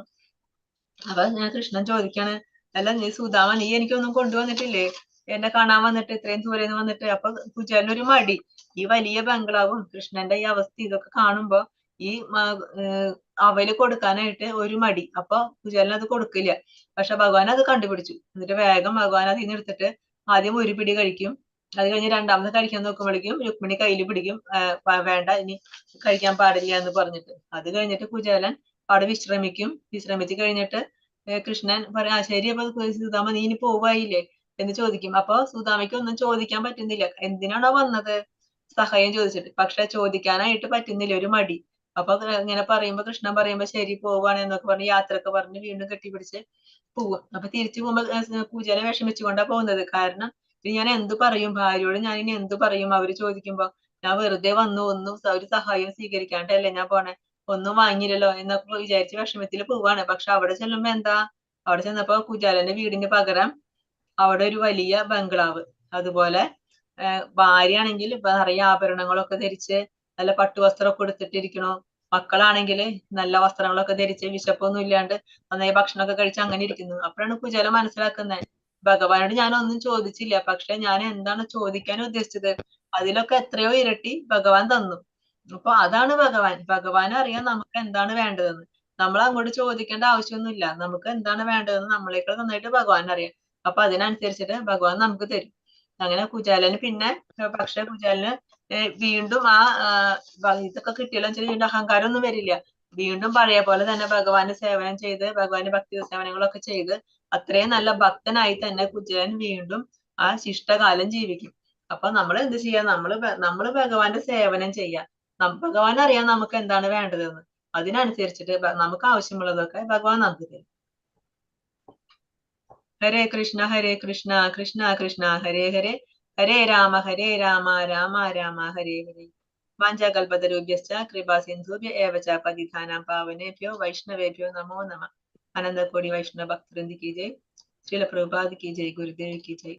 അപ്പൊ ഞാൻ കൃഷ്ണൻ ചോദിക്കാണ്, അല്ല നീ സുധാമ, നീ എനിക്കൊന്നും കൊണ്ടുവന്നിട്ടില്ലേ? എന്നെ കാണാൻ വന്നിട്ട് ഇത്രയും ദൂരെ നിന്ന് വന്നിട്ട്. അപ്പൊ കുചേലനൊരു മടി, ഈ വലിയ ബംഗ്ലാവും കൃഷ്ണന്റെ ഈ അവസ്ഥ ഇതൊക്കെ കാണുമ്പോ ഈ അവല് കൊടുക്കാനായിട്ട് ഒരു മടി. അപ്പൊ കുചേലൻ അത് കൊടുക്കില്ല. പക്ഷെ ഭഗവാൻ അത് കണ്ടുപിടിച്ചു. എന്നിട്ട് വേഗം ഭഗവാൻ അതിൽ നിന്ന് എടുത്തിട്ട് ആദ്യം ഒരു പിടി കഴിക്കും. അത് കഴിഞ്ഞ് രണ്ടാമത് കഴിക്കാൻ നോക്കുമ്പോഴേക്കും രുക്മിണി കയ്യിൽ പിടിക്കും. വേണ്ട, ഇനി കഴിക്കാൻ പാടില്ല എന്ന് പറഞ്ഞിട്ട്. അത് കഴിഞ്ഞിട്ട് കുചേലൻ അവിടെ വിശ്രമിക്കും. വിശ്രമിച്ച് കഴിഞ്ഞിട്ട് കൃഷ്ണൻ പറയാ, ശരി അപ്പൊ സുധാമ നീ ഇനി പോവായില്ലേ എന്ന് ചോദിക്കും. അപ്പൊ സുധാമയ്ക്ക് ഒന്നും ചോദിക്കാൻ പറ്റുന്നില്ല. എന്തിനാണോ വന്നത് സഹായം ചോദിച്ചിട്ട്, പക്ഷെ ചോദിക്കാനായിട്ട് പറ്റുന്നില്ല, ഒരു മടി. അപ്പൊ ഇങ്ങനെ പറയുമ്പോ കൃഷ്ണൻ പറയുമ്പോ ശരി പോവാണ് എന്നൊക്കെ പറഞ്ഞ് യാത്രയൊക്കെ പറഞ്ഞ് വീണ്ടും കെട്ടിപ്പിടിച്ച് പോകും. അപ്പൊ തിരിച്ചു പോകുമ്പോ കുചേലൻ വിഷമിച്ചുകൊണ്ടാ പോകുന്നത്. കാരണം ഇനി ഞാൻ എന്തു പറയും ഭാര്യയോട്, ഞാൻ ഇനി എന്തു പറയും അവര് ചോദിക്കുമ്പോ. ഞാൻ വെറുതെ വന്നു, ഒന്നും ഒരു സഹായം സ്വീകരിക്കാണ്ടല്ലേ ഞാൻ പോണേ, ഒന്നും വാങ്ങിയില്ലല്ലോ എന്നൊക്കെ വിചാരിച്ച് വിഷമത്തിൽ പോവാണ്. പക്ഷെ അവിടെ ചെല്ലുമ്പോ എന്താ, അവിടെ ചെന്നപ്പോ കുചേലന്റെ വീടിന് പകരം അവിടെ ഒരു വലിയ ബംഗ്ലാവ്. അതുപോലെ ഭാര്യയാണെങ്കിൽ നിറയെ ആഭരണങ്ങളൊക്കെ ധരിച്ച് നല്ല പട്ടുവസ്ത്രമൊക്കെ എടുത്തിട്ടിരിക്കണു. മക്കളാണെങ്കിൽ നല്ല വസ്ത്രങ്ങളൊക്കെ ധരിച്ച് വിശപ്പൊന്നും ഇല്ലാണ്ട് നന്നായി ഭക്ഷണമൊക്കെ കഴിച്ച് അങ്ങനെ ഇരിക്കുന്നു. അപ്പോഴാണ് കുചേലൻ മനസ്സിലാക്കുന്നത്, ഭഗവാനോട് ഞാൻ ഒന്നും ചോദിച്ചില്ല, പക്ഷെ ഞാൻ എന്താണ് ചോദിക്കാൻ ഉദ്ദേശിച്ചത് അതിലൊക്കെ എത്രയോ ഇരട്ടി ഭഗവാൻ തന്നു. അപ്പൊ അതാണ് ഭഗവാൻ. ഭഗവാൻ അറിയാം നമുക്ക് എന്താണ് വേണ്ടതെന്ന്. നമ്മൾ അങ്ങോട്ട് ചോദിക്കേണ്ട ആവശ്യമൊന്നുമില്ല. നമുക്ക് എന്താണ് വേണ്ടതെന്ന് നമ്മളേക്കാൾ നന്നായിട്ട് ഭഗവാൻ അറിയാം. അപ്പൊ അതിനനുസരിച്ചിട്ട് ഭഗവാൻ നമുക്ക് തരും. അങ്ങനെ കുചേലന് പിന്നെ പക്ഷെ കുചേലന് വീണ്ടും ഇതൊക്കെ കിട്ടിയല്ലോ വെച്ചാൽ വീണ്ടും അഹങ്കാരം ഒന്നും വരില്ല. വീണ്ടും പഴയ പോലെ തന്നെ ഭഗവാന് സേവനം ചെയ്ത് ഭഗവാന് ഭക്തി സേവനങ്ങളൊക്കെ ചെയ്ത് അത്രയും നല്ല ഭക്തനായി തന്നെ കുചേലൻ വീണ്ടും ആ ശിഷ്ടകാലം ജീവിക്കും. അപ്പൊ നമ്മൾ എന്ത് ചെയ്യാ, നമ്മള് ഭഗവാന്റെ സേവനം ചെയ്യാം. ഭഗവാൻ അറിയാം നമുക്ക് എന്താണ് വേണ്ടതെന്ന്. അതിനനുസരിച്ചിട്ട് നമുക്ക് ആവശ്യമുള്ളതൊക്കെ ഭഗവാൻ നമുക്ക് തരും. ഹരേ കൃഷ്ണ കൃഷ്ണ കൃഷ്ണ ഹരേ ഹരേ, ഹരേ രാമ രാമ രാമ ഹരേ ഹരേ. വാഞ്ചാകൽപതരുഭ്യശ്ച കൃപാ സിന്ധുഭ്യ ഏവ ച പതിതാനാം പാവനേഭ്യോ വൈഷ്ണവേഭ്യോ നമോ നമഃ. അനന്തകോടി വൈഷ്ണവ ഭക്തവൃന്ദ കി ജയ്. ശ്രീല പ്രഭുപാദ് കി ജയ്. ഗുരുദേവ് കി ജയ്.